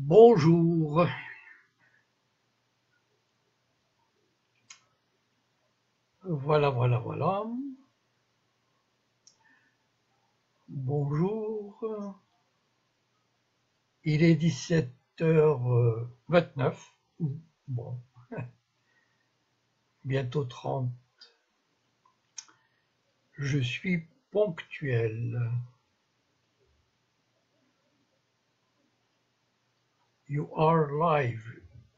Bonjour, voilà. Bonjour, il est 17h29. Bon, bientôt 30. Je suis ponctuel. You are live.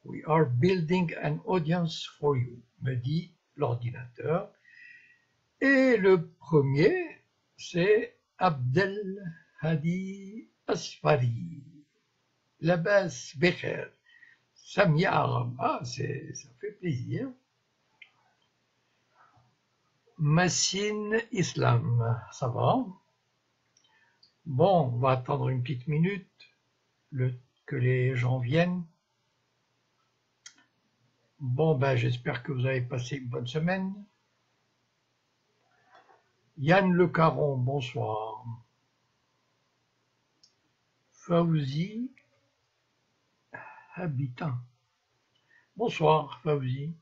We are building an audience for you, me dit l'ordinateur. Et le premier, c'est Abdel Hadi Asfari. Labas Becher. Samia, ça fait plaisir. Massine Islam, ça va? Bon, on va attendre une petite minute que les gens viennent. Bon, ben j'espère que vous avez passé une bonne semaine. Yann Le Caron, bonsoir. Fawzi Habitant. Bonsoir, Fawzi.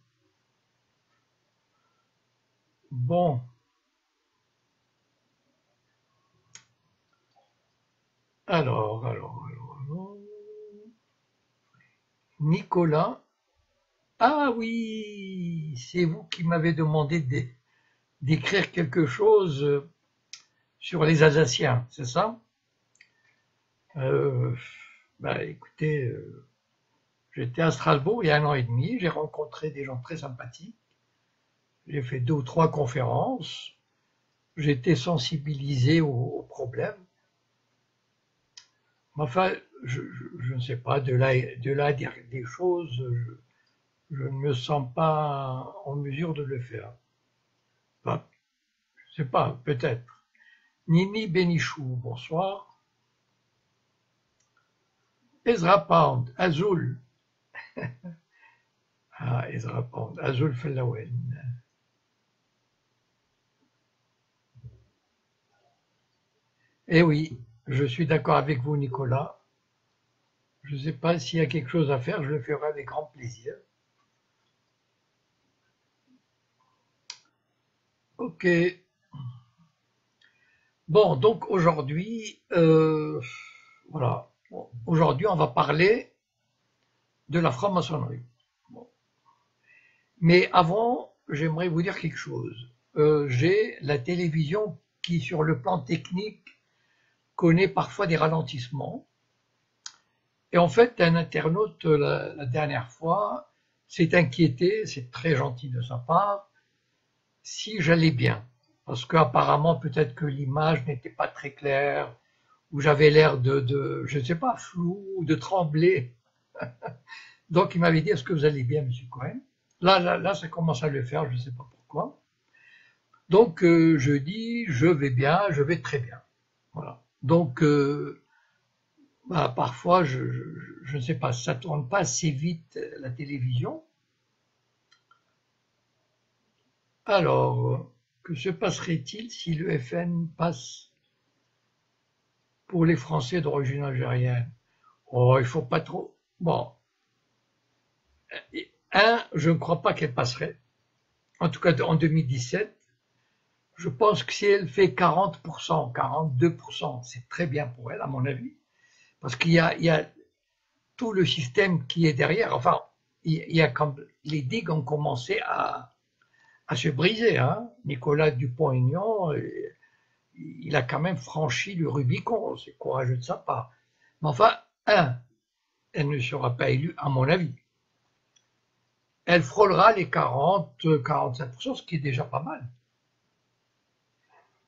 Bon. Alors. Nicolas. Ah oui, c'est vous qui m'avez demandé d'écrire quelque chose sur les Alsaciens, c'est ça? Écoutez, j'étais à Strasbourg il y a 1 an et demi, j'ai rencontré des gens très sympathiques, j'ai fait 2 ou 3 conférences, j'ai été sensibilisé aux problèmes. Enfin, je ne sais pas, de là à dire des choses, je ne me sens pas en mesure de le faire. Enfin, je ne sais pas, peut-être. Nini Benichou, bonsoir. Ezra Pound, Azul. Ah, Ezra Pound, Azul Fellawen. Eh oui, je suis d'accord avec vous, Nicolas. Je ne sais pas s'il y a quelque chose à faire, je le ferai avec grand plaisir. Ok. Bon, donc aujourd'hui, voilà. Bon, aujourd'hui, on va parler de la franc-maçonnerie. Bon. Mais avant, j'aimerais vous dire quelque chose. J'ai la télévision qui, sur le plan technique, connaît parfois des ralentissements. Et en fait, un internaute, la dernière fois, s'est inquiété, c'est très gentil de sa part, si j'allais bien. Parce qu'apparemment, peut-être que l'image n'était pas très claire, ou j'avais l'air je ne sais pas, flou, de trembler. Donc il m'avait dit, est-ce que vous allez bien, monsieur Cohen? Là, ça commence à le faire, je ne sais pas pourquoi. Donc je dis, je vais bien, je vais très bien. Voilà. Donc parfois, je ne sais pas, ça tourne pas assez vite la télévision. Alors, que se passerait-il si l'EFN passe pour les Français d'origine algérienne? Oh, il faut pas trop. Bon, je ne crois pas qu'elle passerait. En tout cas, en 2017, je pense que si elle fait 40%, 42%, c'est très bien pour elle, à mon avis, parce qu'il y a tout le système qui est derrière. Enfin, il y a quand les digues ont commencé à se briser. Hein. Nicolas Dupont-Aignan, il a quand même franchi le Rubicon. C'est courageux de sa part. Mais enfin, elle ne sera pas élue, à mon avis. Elle frôlera les 40-45%, ce qui est déjà pas mal.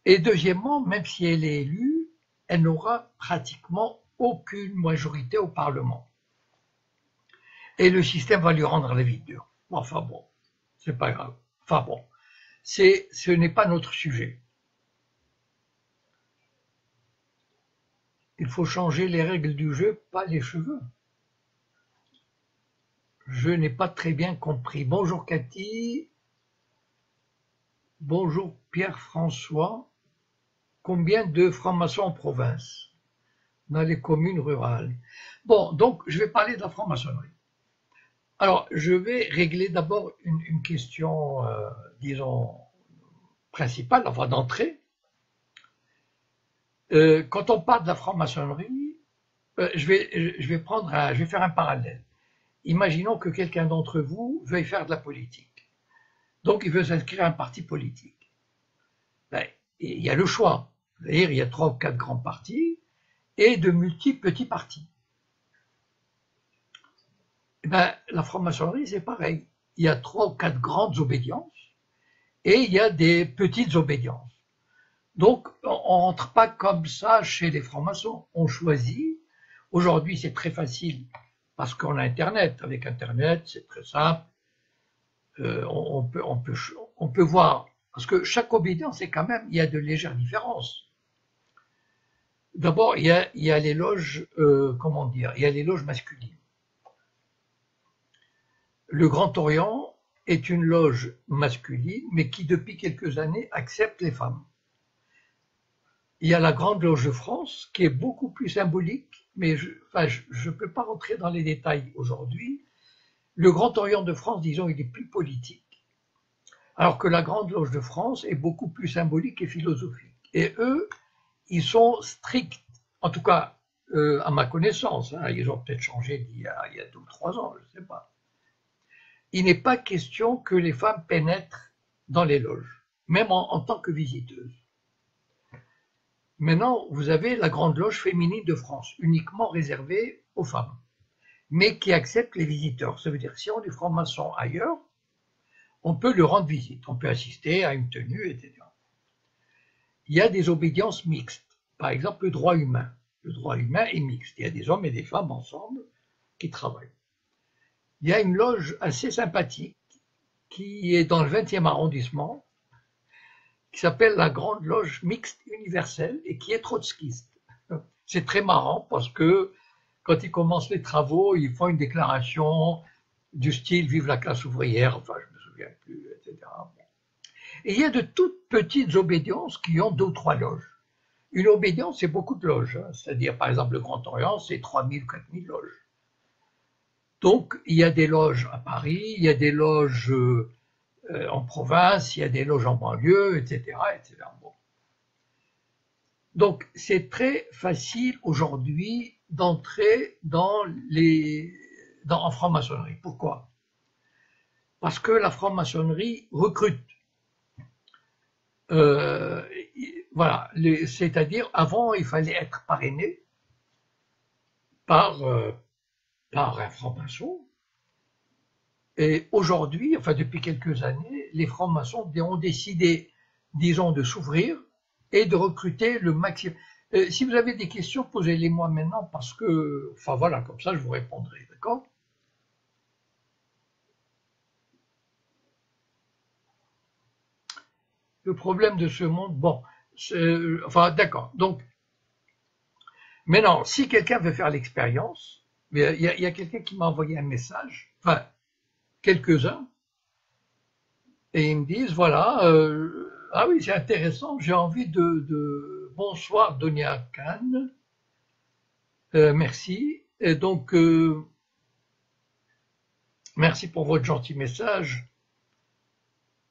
Et deuxièmement, même si elle est élue, elle n'aura pratiquement aucune majorité au Parlement. Et le système va lui rendre la vie dure. Enfin bon, c'est pas grave. Enfin bon, ce n'est pas notre sujet. Il faut changer les règles du jeu, pas les cheveux. Je n'ai pas très bien compris. Bonjour Cathy. Bonjour Pierre-François. Combien de francs-maçons en province? dans les communes rurales. Bon, donc je vais parler de la franc-maçonnerie. Alors, je vais régler d'abord une question, disons, principale, enfin d'entrée. Quand on parle de la franc-maçonnerie, je vais faire un parallèle. Imaginons que quelqu'un d'entre vous veuille faire de la politique. Donc, il veut s'inscrire à un parti politique. Ben, il y a le choix. C'est-à-dire, il y a 3 ou 4 grands partis et de multiples petits partis. Eh ben, la franc-maçonnerie, c'est pareil. Il y a 3 ou 4 grandes obédiences et il y a des petites obédiences. Donc, on ne rentre pas comme ça chez les francs-maçons. On choisit. Aujourd'hui, c'est très facile parce qu'on a Internet. Avec Internet, c'est très simple. On peut voir. Parce que chaque obédience, c'est quand même, il y a de légères différences. D'abord, il y a les loges, comment dire, il y a les loges masculines. Le Grand Orient est une loge masculine, mais qui depuis quelques années accepte les femmes. Il y a la Grande Loge de France, qui est beaucoup plus symbolique, mais je ne peux pas rentrer dans les détails aujourd'hui. Le Grand Orient de France, disons, il est plus politique, alors que la Grande Loge de France est beaucoup plus symbolique et philosophique. Et eux, ils sont stricts, en tout cas, à ma connaissance, hein, ils ont peut-être changé il y a 2 ou 3 ans, je ne sais pas. Il n'est pas question que les femmes pénètrent dans les loges, même en tant que visiteuses. Maintenant, vous avez la Grande Loge féminine de France, uniquement réservée aux femmes, mais qui accepte les visiteurs. Ça veut dire que si on est franc-maçon ailleurs, on peut leur rendre visite, on peut assister à une tenue, etc. Il y a des obédiences mixtes, par exemple le droit humain. Le droit humain est mixte, il y a des hommes et des femmes ensemble qui travaillent. Il y a une loge assez sympathique qui est dans le 20e arrondissement, qui s'appelle la Grande Loge Mixte Universelle et qui est trotskiste. C'est très marrant parce que quand ils commencent les travaux, ils font une déclaration du style « Vive la classe ouvrière », enfin je ne me souviens plus, etc. Et il y a de toutes petites obédiences qui ont 2 ou 3 loges. Une obédience, c'est beaucoup de loges, hein. C'est-à-dire par exemple le Grand Orient, c'est 3000 ou 4000 loges. Donc il y a des loges à Paris, il y a des loges en province, il y a des loges en banlieue, etc. etc. Bon. Donc c'est très facile aujourd'hui d'entrer en franc-maçonnerie. Pourquoi? Parce que la franc-maçonnerie recrute. Voilà, c'est-à-dire avant il fallait être parrainé par un franc-maçon. Et aujourd'hui, enfin depuis quelques années, les francs-maçons ont décidé, disons, de s'ouvrir et de recruter le maximum. Si vous avez des questions, posez-les-moi maintenant parce que, enfin voilà, comme ça je vous répondrai, d'accord? Le problème de ce monde, bon, enfin d'accord. Donc, maintenant, si quelqu'un veut faire l'expérience, il y a quelqu'un qui m'a envoyé un message, enfin, quelques-uns, et ils me disent, voilà, ah oui, c'est intéressant, j'ai envie bonsoir Donia Khan, merci, et donc, merci pour votre gentil message.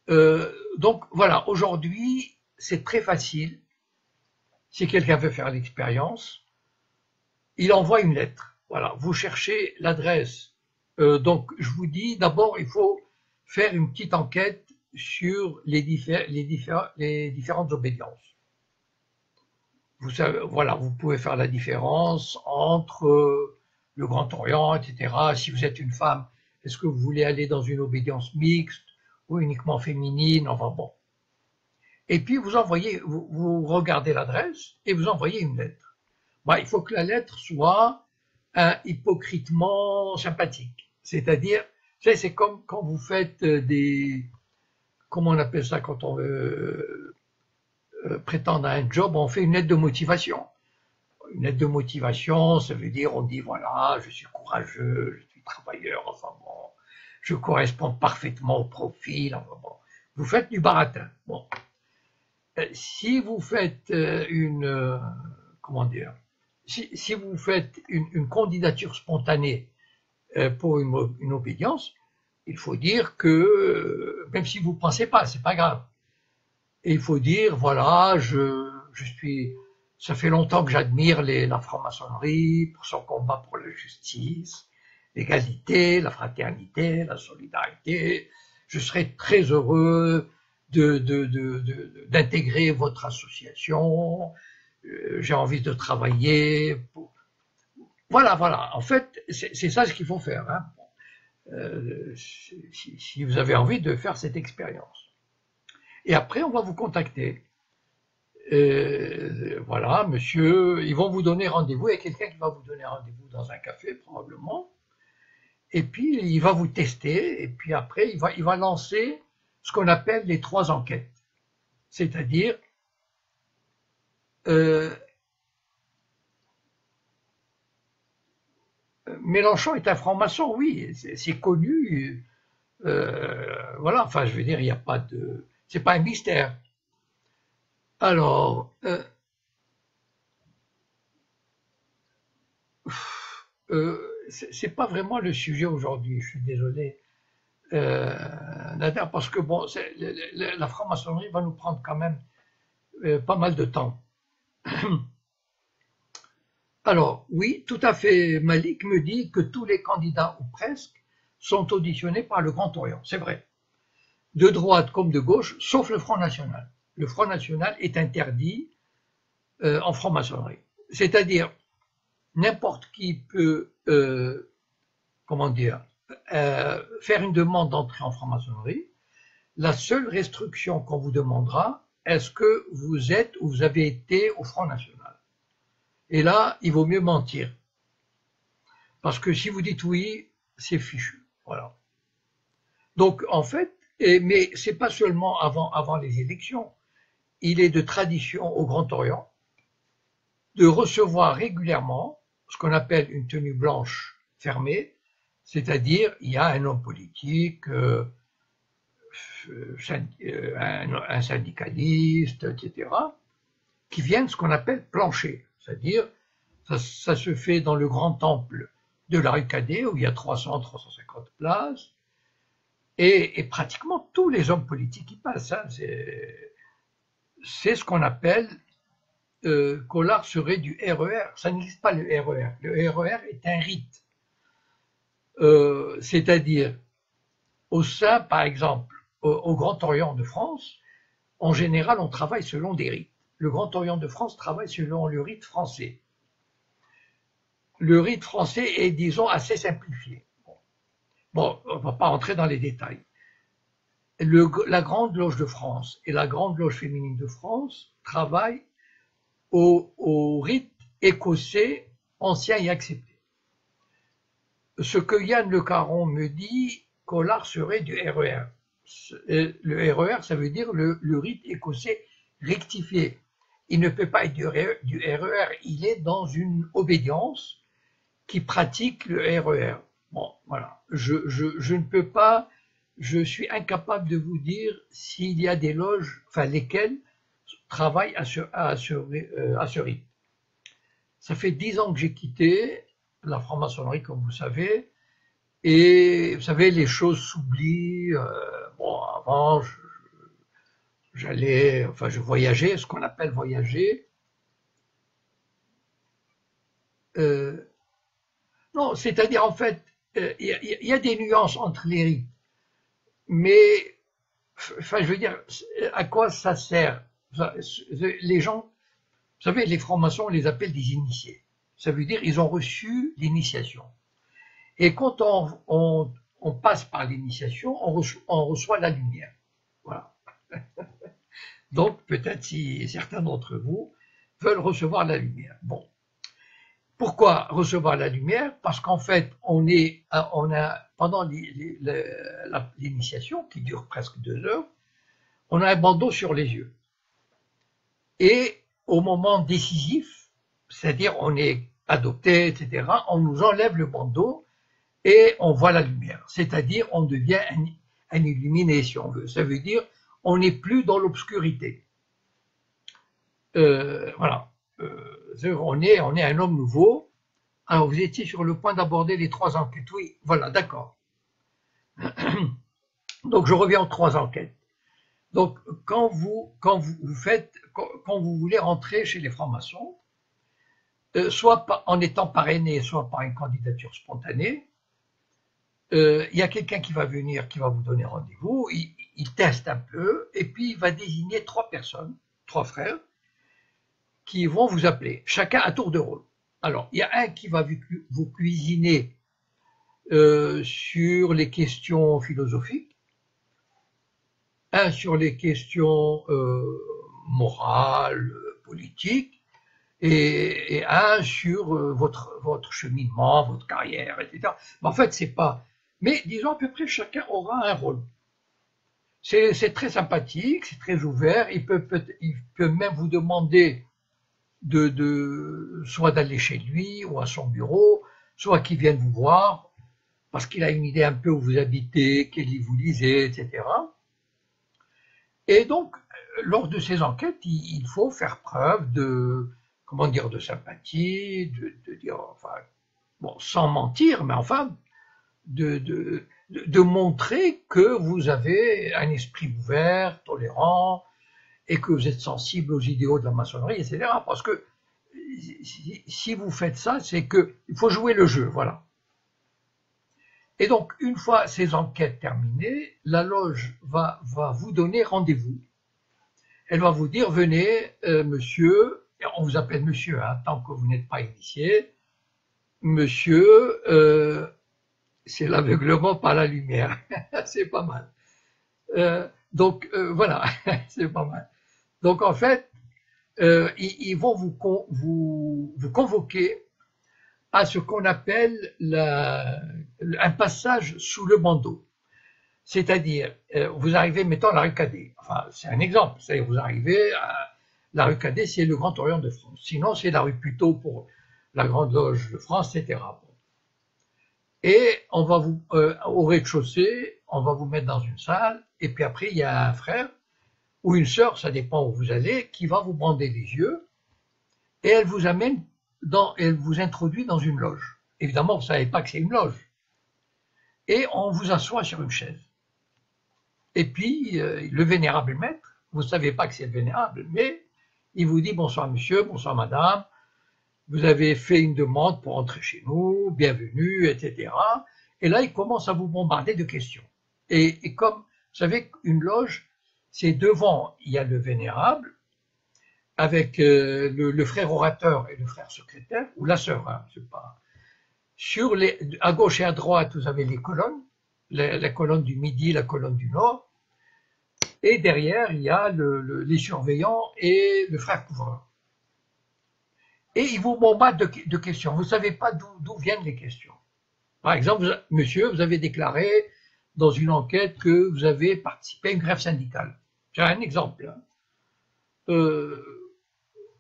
Donc, voilà, aujourd'hui, c'est très facile, si quelqu'un veut faire l'expérience, il envoie une lettre, voilà, vous cherchez l'adresse, donc je vous dis, d'abord, il faut faire une petite enquête sur les différentes obédiences. Vous savez, voilà, vous pouvez faire la différence entre le Grand Orient, etc. Si vous êtes une femme, est-ce que vous voulez aller dans une obédience mixte ou uniquement féminine? Enfin bon. Et puis vous regardez l'adresse et vous envoyez une lettre. Bon, il faut que la lettre soit hypocritement sympathique. C'est-à-dire, c'est comme quand vous faites comment on appelle ça quand on veut prétendre à un job, on fait une lettre de motivation. Une lettre de motivation, ça veut dire, on dit, voilà, je suis courageux, je suis travailleur, enfin bon, je corresponds parfaitement au profil, enfin bon. Vous faites du baratin. Bon. Si vous faites comment dire, si vous faites une candidature spontanée pour une obédience, il faut dire que, même si vous ne pensez pas, c'est pas grave. Et il faut dire, voilà, ça fait longtemps que j'admire la franc-maçonnerie pour son combat pour la justice, l'égalité, la fraternité, la solidarité. Je serais très heureux d'intégrer votre association. J'ai envie de travailler. Voilà, voilà. En fait, c'est ça ce qu'il faut faire. Hein. Si vous avez envie de faire cette expérience. Et après, on va vous contacter. Voilà, monsieur, ils vont vous donner rendez-vous. Il y a quelqu'un qui va vous donner rendez-vous dans un café, probablement. Et puis, il va vous tester. Et puis après, il va lancer ce qu'on appelle les 3 enquêtes. C'est-à-dire, Mélenchon est un franc-maçon, oui, c'est connu. Voilà, enfin, je veux dire, il n'y a pas de... C'est pas un mystère. Alors, c'est pas vraiment le sujet aujourd'hui, je suis désolé, Nader, parce que bon, la franc-maçonnerie va nous prendre quand même pas mal de temps. Alors, oui, tout à fait, Malik me dit que tous les candidats, ou presque, sont auditionnés par le Grand Orient, c'est vrai, de droite comme de gauche, sauf le Front National. Le Front National est interdit en franc-maçonnerie. C'est-à-dire, n'importe qui peut, comment dire, faire une demande d'entrée en franc-maçonnerie. La seule restriction qu'on vous demandera, est-ce que vous êtes ou vous avez été au Front National? Et là, il vaut mieux mentir. Parce que si vous dites oui, c'est fichu. Voilà. Donc, en fait, mais c'est pas seulement avant les élections. Il est de tradition au Grand Orient de recevoir régulièrement ce qu'on appelle une tenue blanche fermée, c'est-à-dire il y a un homme politique, un syndicaliste, etc., qui viennent ce qu'on appelle plancher, c'est-à-dire ça se fait dans le grand temple de la rue Cadet où il y a 300-350 places, et pratiquement tous les hommes politiques y passent. Hein, c'est ce qu'on appelle Collard serait du RER. Ça n'existe pas le RER. Le RER est un rite. C'est-à-dire, au sein, par exemple, au Grand Orient de France, en général, on travaille selon des rites. Le Grand Orient de France travaille selon le rite français. Le rite français est, disons, assez simplifié. Bon, on ne va pas entrer dans les détails. La Grande Loge de France et la Grande Loge féminine de France travaillent au rite écossais ancien et accepté. Ce que Yann Le Caron me dit, Collard serait du RER. Le RER, ça veut dire le rite écossais rectifié. Il ne peut pas être du RER, il est dans une obédience qui pratique le RER. Bon, voilà. Je ne peux pas, je suis incapable de vous dire s'il y a des loges, enfin lesquelles travaillent à ce rythme. Ça fait 10 ans que j'ai quitté la franc-maçonnerie, comme vous savez, et vous savez, les choses s'oublient. Bon, avant, je voyageais, ce qu'on appelle voyager. Non, c'est-à-dire, en fait, il y a des nuances entre les rites, mais, enfin, je veux dire, à quoi ça sert? Les gens, vous savez, les francs-maçons, on les appelle des initiés. Ça veut dire ils ont reçu l'initiation. Et quand on passe par l'initiation, on reçoit la lumière. Voilà. Donc, peut-être si certains d'entre vous veulent recevoir la lumière. Bon. Pourquoi recevoir la lumière? Parce qu'en fait, on a pendant l'initiation, qui dure presque 2 heures, on a un bandeau sur les yeux. Et au moment décisif, c'est-à-dire on est adopté, etc., on nous enlève le bandeau et on voit la lumière. C'est-à-dire on devient un illuminé, si on veut. Ça veut dire on n'est plus dans l'obscurité. Voilà. on est un homme nouveau. Alors, vous étiez sur le point d'aborder les 3 enquêtes. Oui, voilà, d'accord. Donc, je reviens aux 3 enquêtes. Donc, quand vous voulez rentrer chez les francs-maçons, soit en étant parrainé, soit par une candidature spontanée, il y a quelqu'un qui va venir, qui va vous donner rendez-vous, il teste un peu, et puis il va désigner 3 personnes, 3 frères, qui vont vous appeler, chacun à tour de rôle. Alors, il y a un qui va vous cuisiner sur les questions philosophiques, un sur les questions morales, politiques, et un sur votre cheminement, votre carrière, etc. Mais en fait, c'est pas... Mais disons à peu près chacun aura un rôle. C'est très sympathique, c'est très ouvert, il peut même vous demander soit d'aller chez lui ou à son bureau, soit qu'il vienne vous voir, parce qu'il a une idée un peu où vous habitez, quel livre vous lisez, etc. Et donc, lors de ces enquêtes, il faut faire preuve de, comment dire, de sympathie, de dire, enfin, bon, sans mentir, mais enfin, de montrer que vous avez un esprit ouvert, tolérant, et que vous êtes sensible aux idéaux de la maçonnerie, etc. Parce que si vous faites ça, c'est qu'il faut jouer le jeu, voilà. Et donc, une fois ces enquêtes terminées, la loge va vous donner rendez-vous. Elle va vous dire, venez, monsieur, on vous appelle monsieur, hein, tant que vous n'êtes pas initié, monsieur, c'est l'aveuglement par la lumière, c'est pas mal. Donc, voilà, c'est pas mal. Donc, en fait, ils vont vous convoquer à ce qu'on appelle un passage sous le bandeau. C'est-à-dire, vous arrivez, mettons, à la rue Cadet. Enfin, c'est un exemple. C'est-à-dire, vous arrivez à la rue Cadet, c'est le Grand Orient de France. Sinon, c'est la rue Puteaux pour la Grande Loge de France, etc. Et on va vous, au rez-de-chaussée, on va vous mettre dans une salle, et puis après, il y a un frère ou une sœur, ça dépend où vous allez, qui va vous bander les yeux, et elle vous amène elle vous introduit dans une loge. Évidemment, vous ne savez pas que c'est une loge. Et on vous assoit sur une chaise. Et puis, le vénérable maître, vous ne savez pas que c'est le vénérable, mais il vous dit bonsoir monsieur, bonsoir madame, vous avez fait une demande pour entrer chez nous, bienvenue, etc. Et là, il commence à vous bombarder de questions. Et comme, vous savez, une loge, c'est devant, il y a le vénérable, avec le frère orateur et le frère secrétaire, ou la sœur, hein, c'est pas. À gauche et à droite, vous avez les colonnes, la colonne du midi, la colonne du nord, et derrière, il y a les surveillants et le frère couvreur. Et ils vous bombardent de questions. Vous ne savez pas d'où viennent les questions. Par exemple, monsieur, vous avez déclaré dans une enquête que vous avez participé à une grève syndicale. J'ai un exemple. Hein.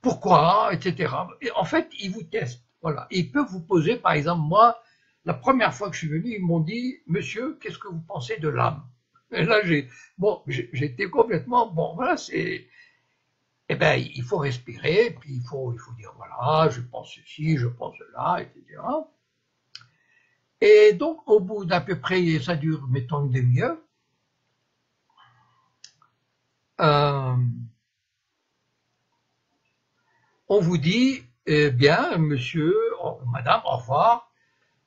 Pourquoi, etc. Et en fait, ils vous testent. Voilà. Ils peuvent vous poser, par exemple, moi, la première fois que je suis venu, ils m'ont dit, monsieur, qu'est-ce que vous pensez de l'âme? Et là, j'étais complètement, bon, voilà, c'est, eh ben, il faut respirer, puis il faut dire, voilà, je pense ceci, je pense cela, etc. Et donc, au bout d'à peu près, ça dure, mettons, une demi-heure, on vous dit, eh bien, monsieur, madame, au revoir,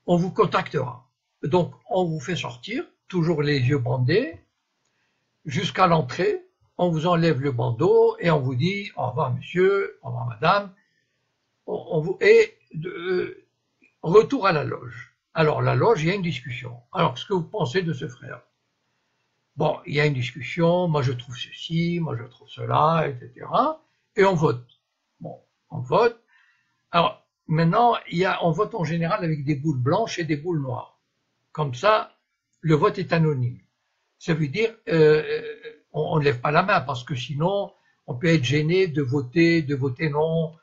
on vous contactera. Donc, on vous fait sortir, toujours les yeux bandés, jusqu'à l'entrée, on vous enlève le bandeau et on vous dit, au revoir monsieur, au revoir madame, et retour à la loge. Alors, la loge, il y a une discussion. Alors, ce que vous pensez de ce frère? Bon, il y a une discussion, moi je trouve ceci, moi je trouve cela, etc. Et on vote. Bon, on vote. Alors, maintenant, on vote en général avec des boules blanches et des boules noires. Comme ça, le vote est anonyme. Ça veut dire, on ne lève pas la main parce que sinon, on peut être gêné de voter non,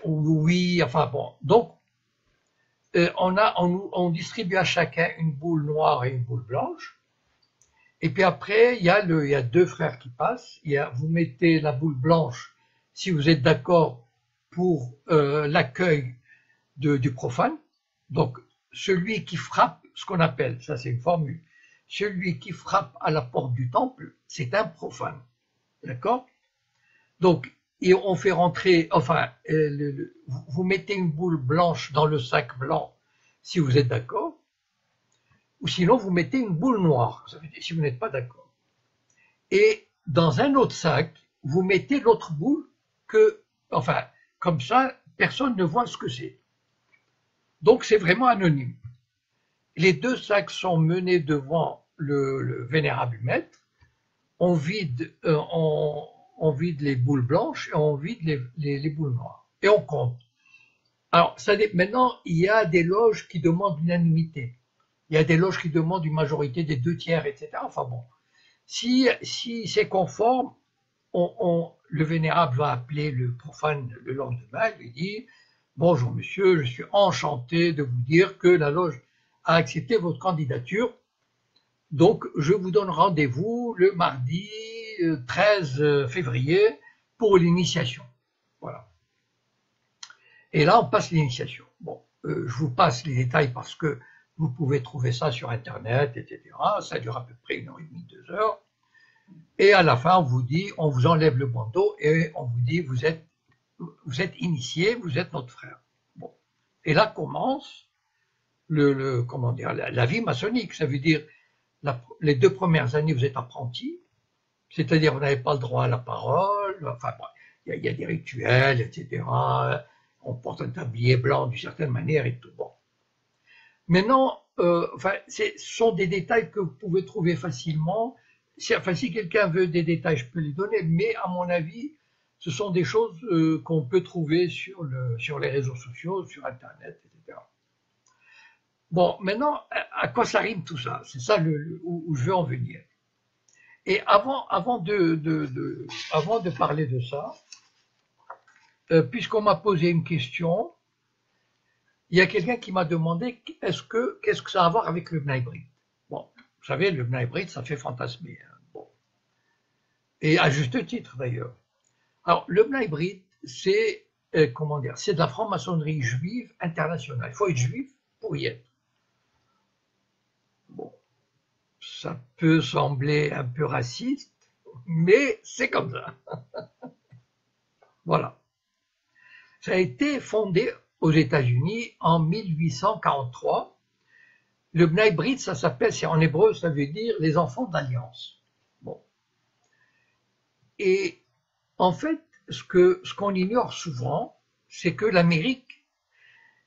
ou oui, enfin bon. Donc, on distribue à chacun une boule noire et une boule blanche. Et puis après, il y a 2 frères qui passent. Vous mettez la boule blanche si vous êtes d'accord pour l'accueil du profane. Donc, celui qui frappe, ce qu'on appelle, ça c'est une formule, celui qui frappe à la porte du temple, c'est un profane. D'accord? Donc, et on fait rentrer, enfin, vous mettez une boule blanche dans le sac blanc, si vous êtes d'accord, ou sinon vous mettez une boule noire, ça veut dire si vous n'êtes pas d'accord. Et dans un autre sac, vous mettez l'autre boule enfin, comme ça, personne ne voit ce que c'est. Donc c'est vraiment anonyme. Les deux sacs sont menés devant le vénérable maître, on vide les boules blanches et on vide les boules noires. Et on compte. Alors, maintenant, il y a des loges qui demandent l'unanimité. Il y a des loges qui demandent une majorité des 2/3, etc. Enfin bon, si c'est conforme, le vénérable va appeler le profane le lendemain, lui dire « Bonjour monsieur, je suis enchanté de vous dire que la loge a accepté votre candidature. Donc, je vous donne rendez-vous le mardi 13 février pour l'initiation. » Voilà. Et là, on passe l'initiation. Bon, je vous passe les détails parce que vous pouvez trouver ça sur Internet, etc. Ça dure à peu près 1h30, 2 heures. Et à la fin, on vous dit, on vous enlève le bandeau et on vous dit, vous êtes initié, vous êtes notre frère. Bon. Et là commence comment dire, la vie maçonnique. Ça veut dire, les 2 premières années, vous êtes apprenti, c'est-à-dire vous n'avez pas le droit à la parole, enfin, il y a des rituels, etc. On porte un tablier blanc d'une certaine manière et tout. Bon. Maintenant, enfin, ce sont des détails que vous pouvez trouver facilement. Enfin, si quelqu'un veut des détails, je peux les donner, mais à mon avis, ce sont des choses qu'on peut trouver sur les réseaux sociaux, sur Internet, etc. Bon, maintenant, à quoi ça rime tout ça? C'est ça où je veux en venir. Et avant de parler de ça, puisqu'on m'a posé une question, il y a quelqu'un qui m'a demandé qu'est-ce que ça a à voir avec le Bnei Brit. Bon, vous savez, le Bnei Brit, ça fait fantasmer. Hein. Bon. Et à juste titre d'ailleurs. Alors, le Bnei Brit, c'est comment dire, c'est de la franc-maçonnerie juive internationale. Il faut être juif pour y être. Bon, ça peut sembler un peu raciste, mais c'est comme ça. Voilà. Ça a été fondé aux États-Unis en 1843. Le Bnei Brit, ça s'appelle, c'est en hébreu, ça veut dire les enfants d'alliance. Bon. Et en fait, ce qu'on ignore souvent, c'est que l'Amérique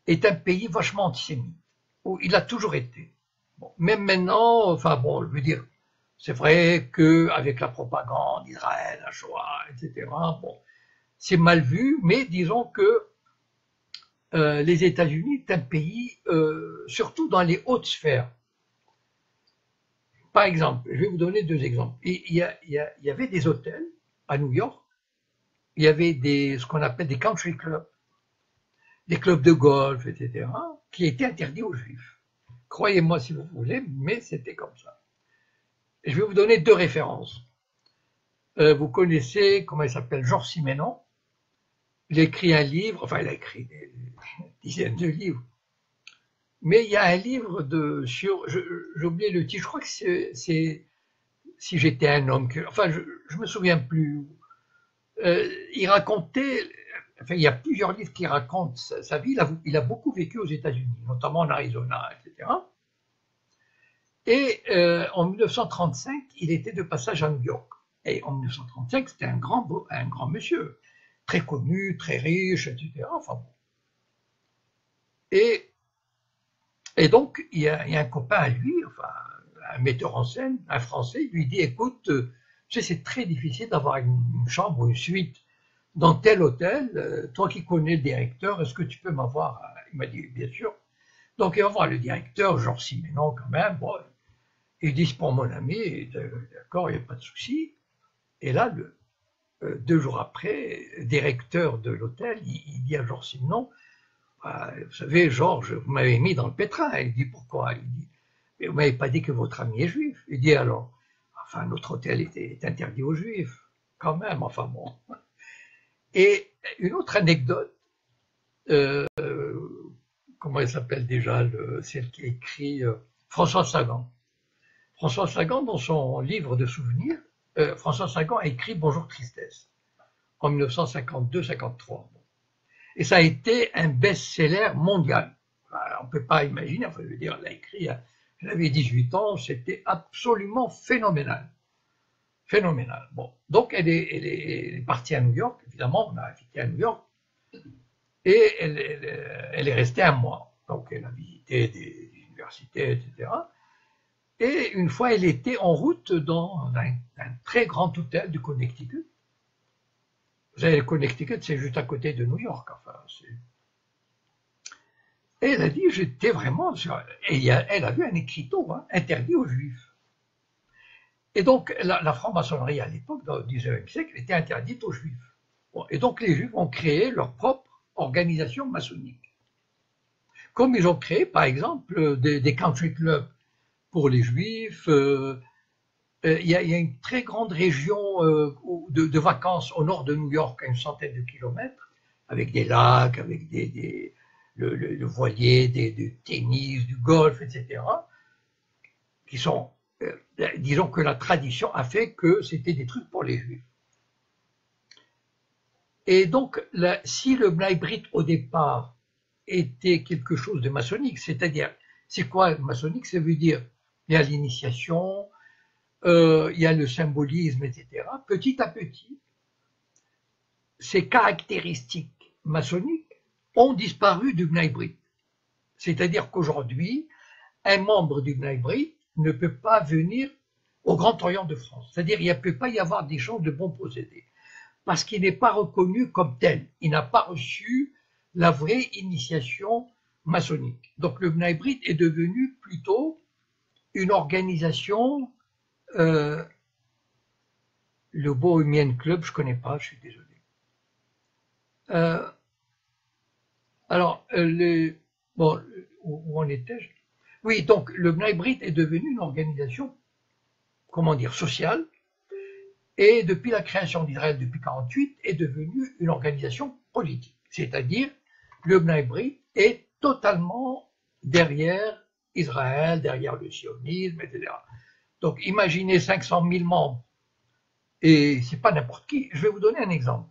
est un pays vachement antisémite, où il a toujours été. Bon, même maintenant, enfin bon, je veux dire, c'est vrai qu'avec la propagande, Israël, la Shoah, etc., bon, c'est mal vu, mais disons que les États-Unis est un pays, surtout dans les hautes sphères. Par exemple, je vais vous donner 2 exemples. Il y avait des hôtels à New York, il y avait ce qu'on appelle des country clubs, des clubs de golf, etc., qui étaient interdits aux Juifs. Croyez-moi si vous voulez, mais c'était comme ça. Et je vais vous donner 2 références. Vous connaissez, comment il s'appelle, Georges Simenon. Il a écrit un livre, enfin il a écrit des dizaines de livres, mais il y a un livre sur, j'ai oublié le titre, je crois que c'est Si j'étais un homme, enfin je me souviens plus. Il racontait, enfin il y a plusieurs livres qui racontent sa vie, il a beaucoup vécu aux États-Unis, notamment en Arizona, etc. Et en 1935, il était de passage à New York. Et en 1935, c'était un grand monsieur, très connu, très riche, etc. Enfin bon. Et donc, il y a un copain à lui, enfin, un metteur en scène, un Français, il lui dit, écoute, tu sais, c'est très difficile d'avoir une chambre ou une suite dans tel hôtel, toi qui connais le directeur, est-ce que tu peux m'avoir? Il m'a dit, bien sûr. Donc, il va voir le directeur, Georges Simenon quand même, bon, il dit, c'est pour mon ami, d'accord, il n'y a pas de souci. Et là, 2 jours après, le directeur de l'hôtel, il dit à Georges Simenon, vous savez, Georges, vous m'avez mis dans le pétrin. Il dit, pourquoi? Il dit, mais vous m'avez pas dit que votre ami est juif. Il dit, alors, enfin, notre hôtel est interdit aux juifs, quand même, enfin bon. Et une autre anecdote, comment elle s'appelle déjà, celle qui a écrit Françoise Sagan. Françoise Sagan, dans son livre de souvenirs, Françoise Sagan a écrit Bonjour Tristesse en 1952-53. Et ça a été un best-seller mondial. On ne peut pas imaginer, enfin, je veux dire, elle a écrit, elle avait 18 ans, c'était absolument phénoménal. Phénoménal. Bon, donc elle est partie à New York, évidemment, on a invité à New York, et elle est restée un mois. Donc elle a visité des universités, etc. Et une fois, elle était en route dans un très grand hôtel du Connecticut. Vous savez, le Connecticut, c'est juste à côté de New York. Enfin, et elle a dit, j'étais vraiment... Et elle a vu un écriteau, hein, interdit aux Juifs. Et donc, la franc-maçonnerie, à l'époque, dans le 19e siècle, était interdite aux Juifs. Bon, et donc, les Juifs ont créé leur propre organisation maçonnique. Comme ils ont créé, par exemple, des country clubs pour les Juifs. Il y a une très grande région de vacances au nord de New York, à une centaine de kilomètres, avec des lacs, avec le voilier, du tennis, du golf, etc., qui sont, disons que la tradition a fait que c'était des trucs pour les Juifs. Et donc, si le Bnai Brit au départ était quelque chose de maçonnique, c'est-à-dire, c'est quoi maçonnique? Ça veut dire, il y a l'initiation, il y a le symbolisme, etc. Petit à petit, ces caractéristiques maçonniques ont disparu du Bnai Brit. C'est-à-dire qu'aujourd'hui, un membre du Bnai Brit ne peut pas venir au Grand Orient de France. C'est-à-dire qu'il ne peut pas y avoir des gens de bons procédés, parce qu'il n'est pas reconnu comme tel. Il n'a pas reçu la vraie initiation maçonnique. Donc le Bnai Brit est devenu plutôt une organisation... le Bohemian Club, je ne connais pas, je suis désolé. Alors, bon, où en étais-je? Oui, donc le Bnai Brit est devenu une organisation, comment dire, sociale, et depuis la création d'Israël, depuis 1948, est devenu une organisation politique. C'est-à-dire, le Bnai Brit est totalement derrière Israël, derrière le sionisme, etc. Donc, imaginez 500 000 membres, et c'est pas n'importe qui. Je vais vous donner un exemple.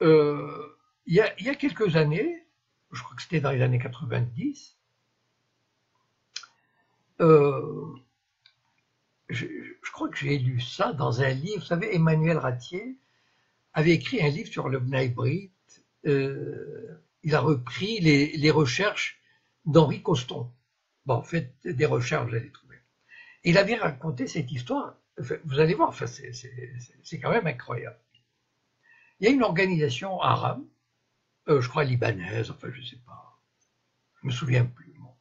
Il y a quelques années, je crois que c'était dans les années 90, je crois que j'ai lu ça dans un livre. Vous savez, Emmanuel Ratier avait écrit un livre sur le Bnai Brit. Il a repris les recherches d'Henri Coston. Bon, faites des recherches, vous allez trouver. Il avait raconté cette histoire. Vous allez voir, enfin, c'est quand même incroyable. Il y a une organisation arabe, je crois libanaise, enfin je ne sais pas, je ne me souviens plus, bon,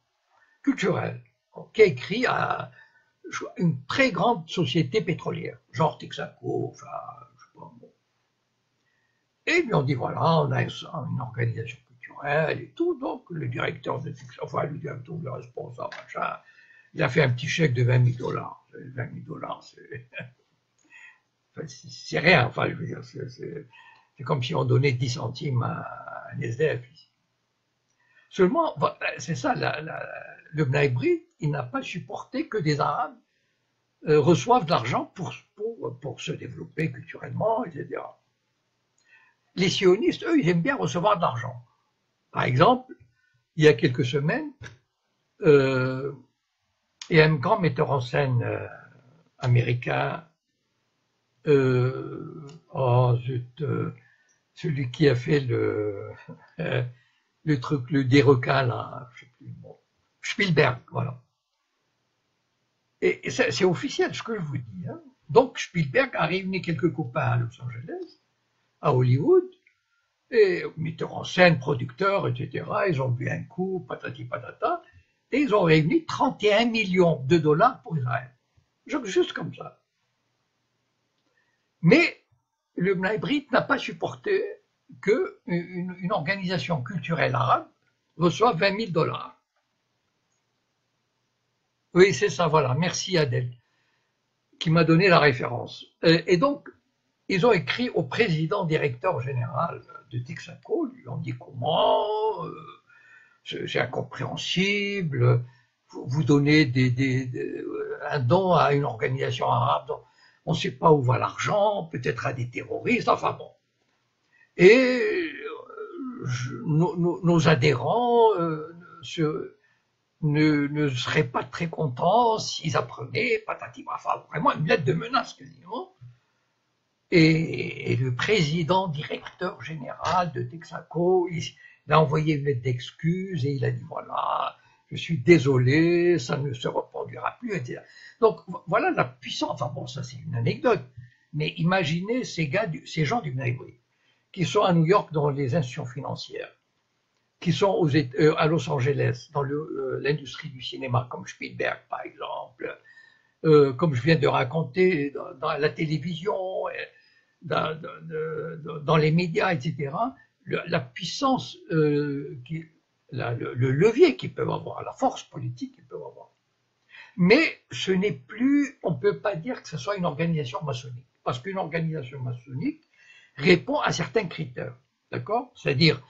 culturelle, qui a écrit à une très grande société pétrolière, genre Texaco, enfin, je sais pas, bon. Et ils lui ont dit, voilà, on a une organisation culturelle et tout, donc le directeur de Texaco, enfin le directeur, le responsable, machin, il a fait un petit chèque de 20 000 $. 20 000 $, c'est rien, enfin je veux dire, c'est comme si on donnait 10 centimes à un SDF ici. Seulement, c'est ça, le Bnai Brit, il n'a pas supporté que des Arabes reçoivent de l'argent pour se développer culturellement, etc. Les sionistes, eux, ils aiment bien recevoir de l'argent. Par exemple, il y a quelques semaines, il y a un grand metteur en scène américain, celui qui a fait le truc, des requins, là, je sais plus, bon, Spielberg, voilà. Et c'est officiel ce que je vous dis. Hein. Donc Spielberg a réuni quelques copains à Los Angeles, à Hollywood, et metteurs en scène, producteurs, etc. Ils ont bu un coup, patati patata, et ils ont réuni 31 millions de $ pour Israël. Juste comme ça. Mais le Bnai Brit n'a pas supporté qu'une organisation culturelle arabe reçoive 20 000 $. Oui, c'est ça, voilà. Merci Adèle, qui m'a donné la référence. Et donc, ils ont écrit au président directeur général de Texaco, ils lui ont dit comment, c'est incompréhensible, vous donnez un don à une organisation arabe, on ne sait pas où va l'argent, peut-être à des terroristes, enfin bon. Et nos adhérents ne seraient pas très contents s'ils apprenaient, patati, enfin vraiment une lettre de menace quasiment. Et le président directeur général de Texaco, il a envoyé une lettre d'excuse et il a dit voilà, je suis désolé, ça ne se reproduira plus, etc. Donc voilà la puissance, enfin bon, ça c'est une anecdote, mais imaginez ces gens du Maybury qui sont à New York dans les institutions financières, qui sont à Los Angeles dans l'industrie du cinéma, comme Spielberg par exemple, comme je viens de raconter, dans la télévision, dans les médias, etc., la puissance, le levier qu'ils peuvent avoir, la force politique qu'ils peuvent avoir. Mais ce n'est plus, on ne peut pas dire que ce soit une organisation maçonnique, parce qu'une organisation maçonnique répond à certains critères, d'accord? C'est-à-dire,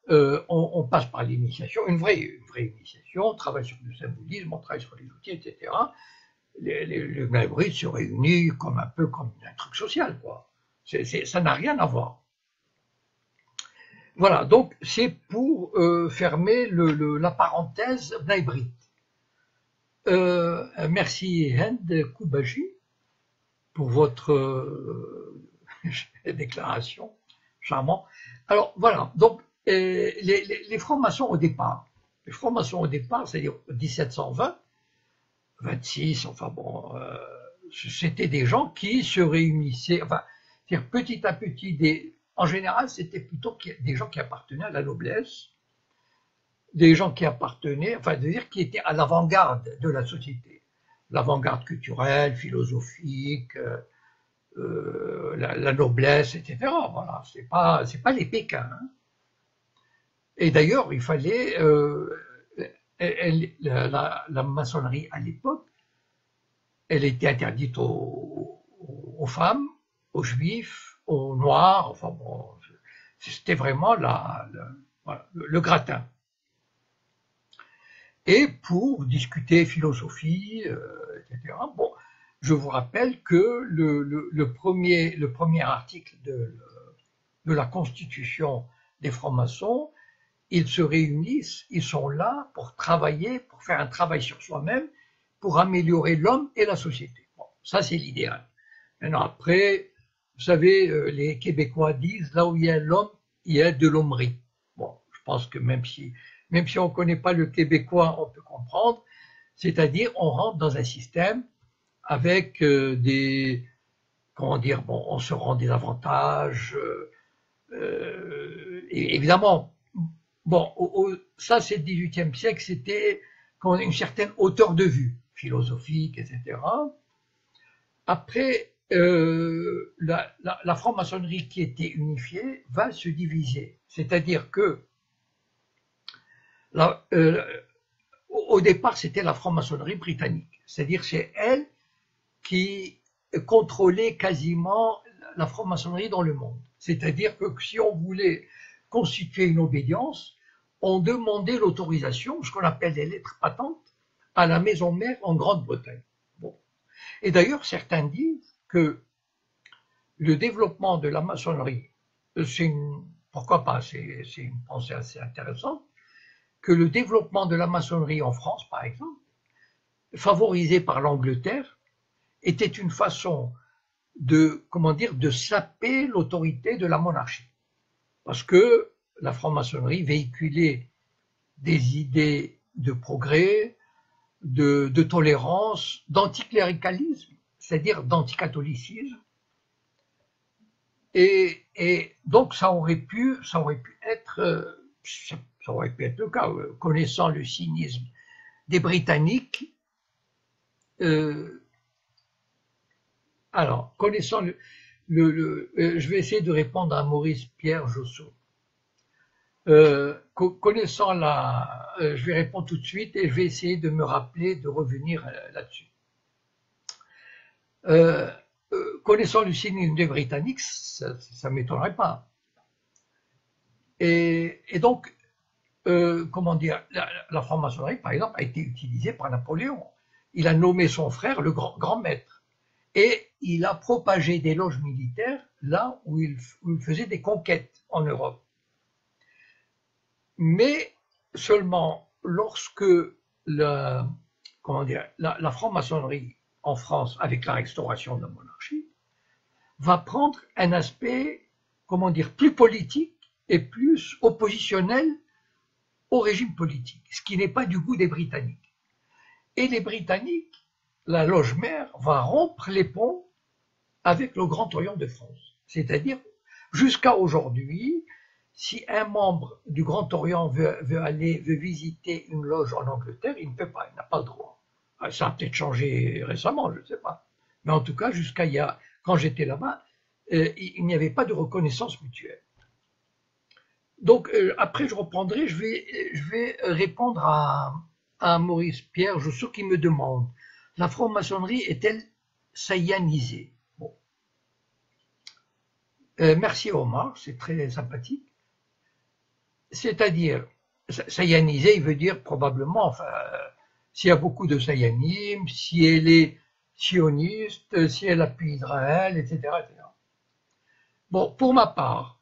on passe par l'initiation, une vraie initiation, on travaille sur le symbolisme, on travaille sur les outils, etc. Le Maybury se réunit comme un peu comme un truc social, quoi. Ça n'a rien à voir. Voilà, donc c'est pour fermer la parenthèse Maybury. Merci Hind Koubachi pour votre déclaration, charmant. Alors voilà, donc les francs-maçons au départ, c'est-à-dire 1720, 26, enfin bon, c'était des gens qui se réunissaient, enfin, c'est-à-dire petit à petit, en général, c'était plutôt des gens qui appartenaient à la noblesse, des gens qui appartenaient, enfin, dire qui étaient à l'avant-garde de la société, l'avant-garde culturelle, philosophique, la noblesse, etc. Voilà, c'est pas les Pékins. Hein. Et d'ailleurs, il fallait la maçonnerie à l'époque, elle était interdite aux femmes, aux juifs, aux noirs, enfin bon, c'était vraiment le gratin. Et pour discuter philosophie, etc. Bon, je vous rappelle que le premier article de la Constitution des francs-maçons, ils se réunissent, ils sont là pour travailler, pour faire un travail sur soi-même, pour améliorer l'homme et la société. Bon, ça c'est l'idéal. Maintenant après, vous savez, les Québécois disent, là où il y a l'homme, il y a de l'hommerie. Bon, je pense que même si on ne connaît pas le québécois, on peut comprendre, c'est-à-dire on rentre dans un système avec comment dire, bon, on se rend des avantages, et évidemment, bon, ça c'est le XVIIIe siècle, c'était une certaine hauteur de vue philosophique, etc. Après, la franc-maçonnerie qui était unifiée va se diviser, c'est-à-dire que au départ, c'était la franc-maçonnerie britannique. C'est-à-dire c'est elle qui contrôlait quasiment la franc-maçonnerie dans le monde. C'est-à-dire que si on voulait constituer une obédience, on demandait l'autorisation, ce qu'on appelle les lettres patentes, à la maison mère en Grande-Bretagne. Bon. Et d'ailleurs, certains disent que le développement de la maçonnerie, pourquoi pas, c'est une pensée assez intéressante, que le développement de la maçonnerie en France, par exemple, favorisé par l'Angleterre, était une façon de saper l'autorité de la monarchie. Parce que la franc-maçonnerie véhiculait des idées de progrès, de tolérance, d'anticléricalisme, c'est-à-dire d'anticatholicisme. Et donc ça aurait pu être le cas, connaissant le cynisme des Britanniques. Alors, connaissant je vais essayer de répondre à Maurice Pierre Jossot. Connaissant je vais répondre tout de suite et je vais essayer de me rappeler, de revenir là-dessus. connaissant le sionisme des Britanniques, ça ne m'étonnerait pas. Et donc, comment dire, la franc-maçonnerie, par exemple, a été utilisée par Napoléon. Il a nommé son frère le grand maître. Et il a propagé des loges militaires là où il faisait des conquêtes en Europe. Mais seulement lorsque comment dire, la franc-maçonnerie en France, avec la restauration de la monarchie, va prendre un aspect, comment dire, plus politique et plus oppositionnel au régime politique, ce qui n'est pas du goût des Britanniques. Et les Britanniques, la loge mère va rompre les ponts avec le Grand Orient de France. C'est-à-dire, jusqu'à aujourd'hui, si un membre du Grand Orient veut visiter une loge en Angleterre, il ne peut pas, il n'a pas le droit. Ça a peut-être changé récemment, je ne sais pas. Mais en tout cas, quand j'étais là-bas, il n'y avait pas de reconnaissance mutuelle. Donc, après, je reprendrai, je vais répondre à Maurice Pierre, je sais qu'il me demande, la franc-maçonnerie est-elle sayanisée? Bon. Merci Omar, c'est très sympathique. C'est-à-dire, sayanisée, il veut dire probablement, enfin, s'il y a beaucoup de sayanisme, si elle est sioniste, si elle appuie Israël, etc., etc. Bon, pour ma part,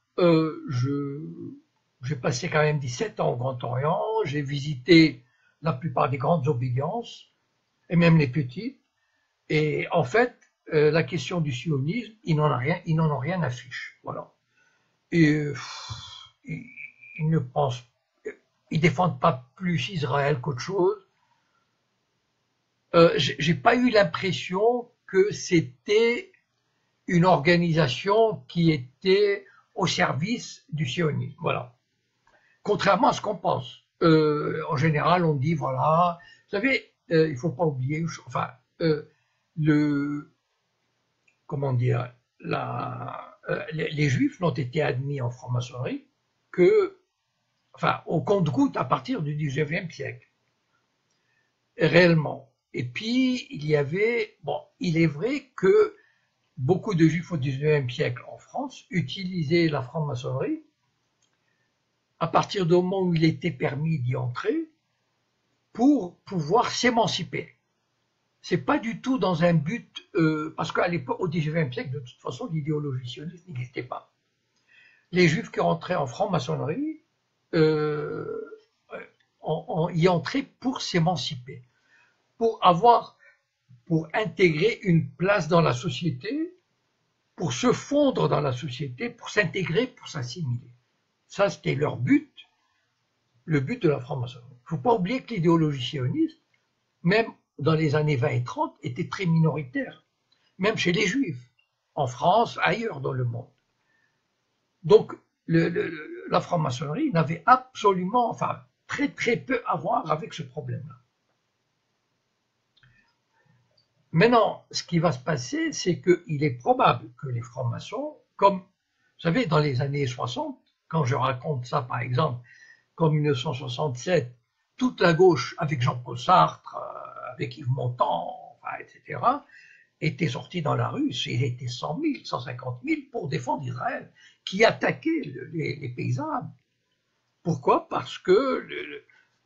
j'ai passé quand même 17 ans au Grand Orient, j'ai visité la plupart des grandes obédiences, et même les petites, et en fait, la question du sionisme, ils n'en ont rien à fiche, voilà. Et ils ne pensent, ils défendent pas plus Israël qu'autre chose. J'ai pas eu l'impression que c'était une organisation qui était au service du sionisme, voilà. Contrairement à ce qu'on pense. En général, on dit, voilà, vous savez, il ne faut pas oublier, enfin, comment dire, les Juifs n'ont été admis en franc-maçonnerie que, enfin, au compte-gouttes à partir du XIXe siècle, réellement. Et puis, il y avait, bon, il est vrai que beaucoup de Juifs au XIXe siècle en France utilisaient la franc-maçonnerie à partir du moment où il était permis d'y entrer pour pouvoir s'émanciper. C'est pas du tout dans un but, parce qu'à l'époque, au XIXe siècle, de toute façon, l'idéologie sioniste n'existait pas. Les Juifs qui rentraient en franc-maçonnerie y entraient pour s'émanciper, pour intégrer une place dans la société, pour se fondre dans la société, pour s'intégrer, pour s'assimiler. Ça, c'était leur but, le but de la franc-maçonnerie. Il ne faut pas oublier que l'idéologie sioniste, même dans les années 20 et 30, était très minoritaire, même chez les Juifs, en France, ailleurs dans le monde. Donc, la franc-maçonnerie n'avait absolument, enfin, très très peu à voir avec ce problème-là. Maintenant, ce qui va se passer, c'est qu'il est probable que les francs-maçons, comme, vous savez, dans les années 60, quand je raconte ça, par exemple, comme 1967, toute la gauche, avec Jean-Paul Sartre, avec Yves Montand, enfin, etc., était sortie dans la rue. Il était 100 000, 150 000 pour défendre Israël, qui attaquait les pays arabes. Pourquoi? Parce que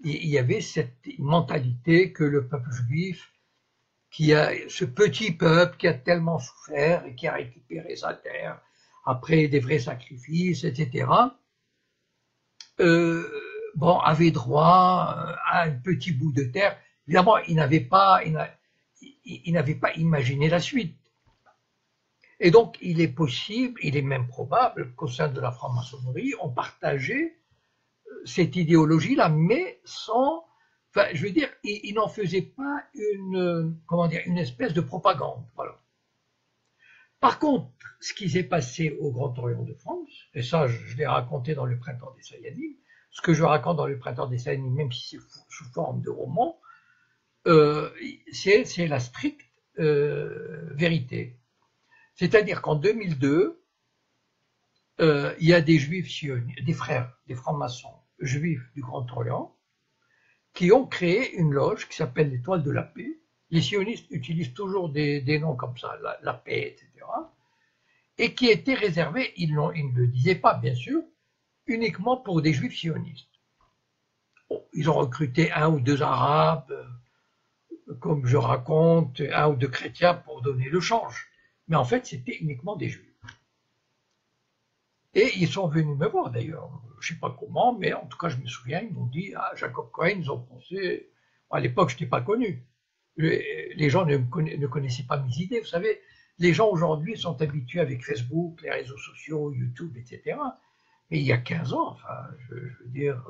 il y avait cette mentalité que le peuple juif, ce petit peuple qui a tellement souffert et qui a récupéré sa terre après des vrais sacrifices, etc., bon, avait droit à un petit bout de terre. Évidemment, il n'avait pas imaginé la suite. Et donc, il est possible, il est même probable qu'au sein de la franc-maçonnerie, on partageait cette idéologie-là, mais sans, enfin, je veux dire, il n'en faisait pas une espèce de propagande, voilà. Par contre, ce qui s'est passé au Grand Orient de France, et ça, je l'ai raconté dans le Printemps des Sayanim, ce que je raconte dans le Printemps des Sayanim, même si c'est sous forme de roman, c'est la stricte vérité. C'est-à-dire qu'en 2002, il y a des juifs, des frères, des francs-maçons juifs du Grand Orient, qui ont créé une loge qui s'appelle l'Étoile de la Paix, Les sionistes utilisent toujours des noms comme ça, la paix, etc. Et qui étaient réservés, ils ne le disaient pas bien sûr, uniquement pour des juifs sionistes. Bon, ils ont recruté un ou deux arabes, comme je raconte, un ou deux chrétiens pour donner le change. Mais en fait, c'était uniquement des juifs. Et ils sont venus me voir d'ailleurs, je ne sais pas comment, mais en tout cas je me souviens, ils m'ont dit, ah, Jacob Cohen, ils ont pensé, à l'époque je n'étais pas connu, les gens ne connaissaient pas mes idées, vous savez, les gens aujourd'hui sont habitués avec Facebook, les réseaux sociaux, YouTube, etc. Mais il y a 15 ans, enfin, je veux dire,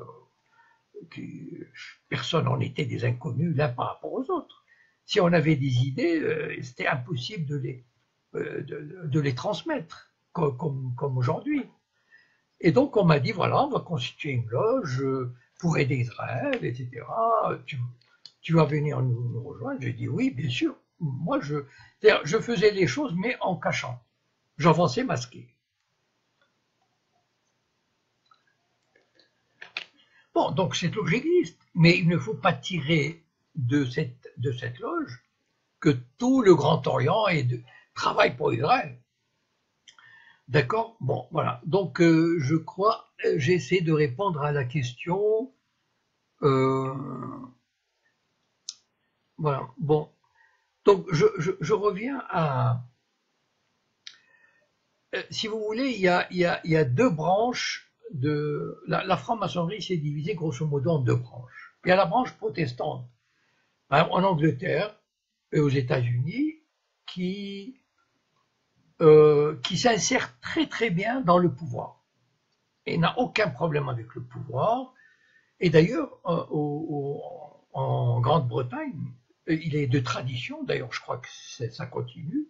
personne n'en était des inconnus l'un par rapport aux autres. Si on avait des idées, c'était impossible de les transmettre, comme aujourd'hui. Et donc on m'a dit, voilà, on va constituer une loge pour aider Israël, etc. Tu vas venir nous rejoindre? J'ai dit oui, bien sûr. Moi, je faisais les choses, mais en cachant. J'avançais masqué. Bon, donc cette loge existe, mais il ne faut pas tirer de cette loge que tout le Grand Orient travaille pour Israël. D'accord? Bon, voilà. Donc, je crois, j'essaie de répondre à la question. Euh, voilà. Bon. Donc, je reviens à. Si vous voulez, il y a deux branches de. La franc-maçonnerie s'est divisée grosso modo en deux branches. Il y a la branche protestante, en Angleterre et aux États-Unis, qui s'insère très très bien dans le pouvoir et n'a aucun problème avec le pouvoir. Et d'ailleurs, en Grande-Bretagne, il est de tradition, d'ailleurs je crois que ça continue,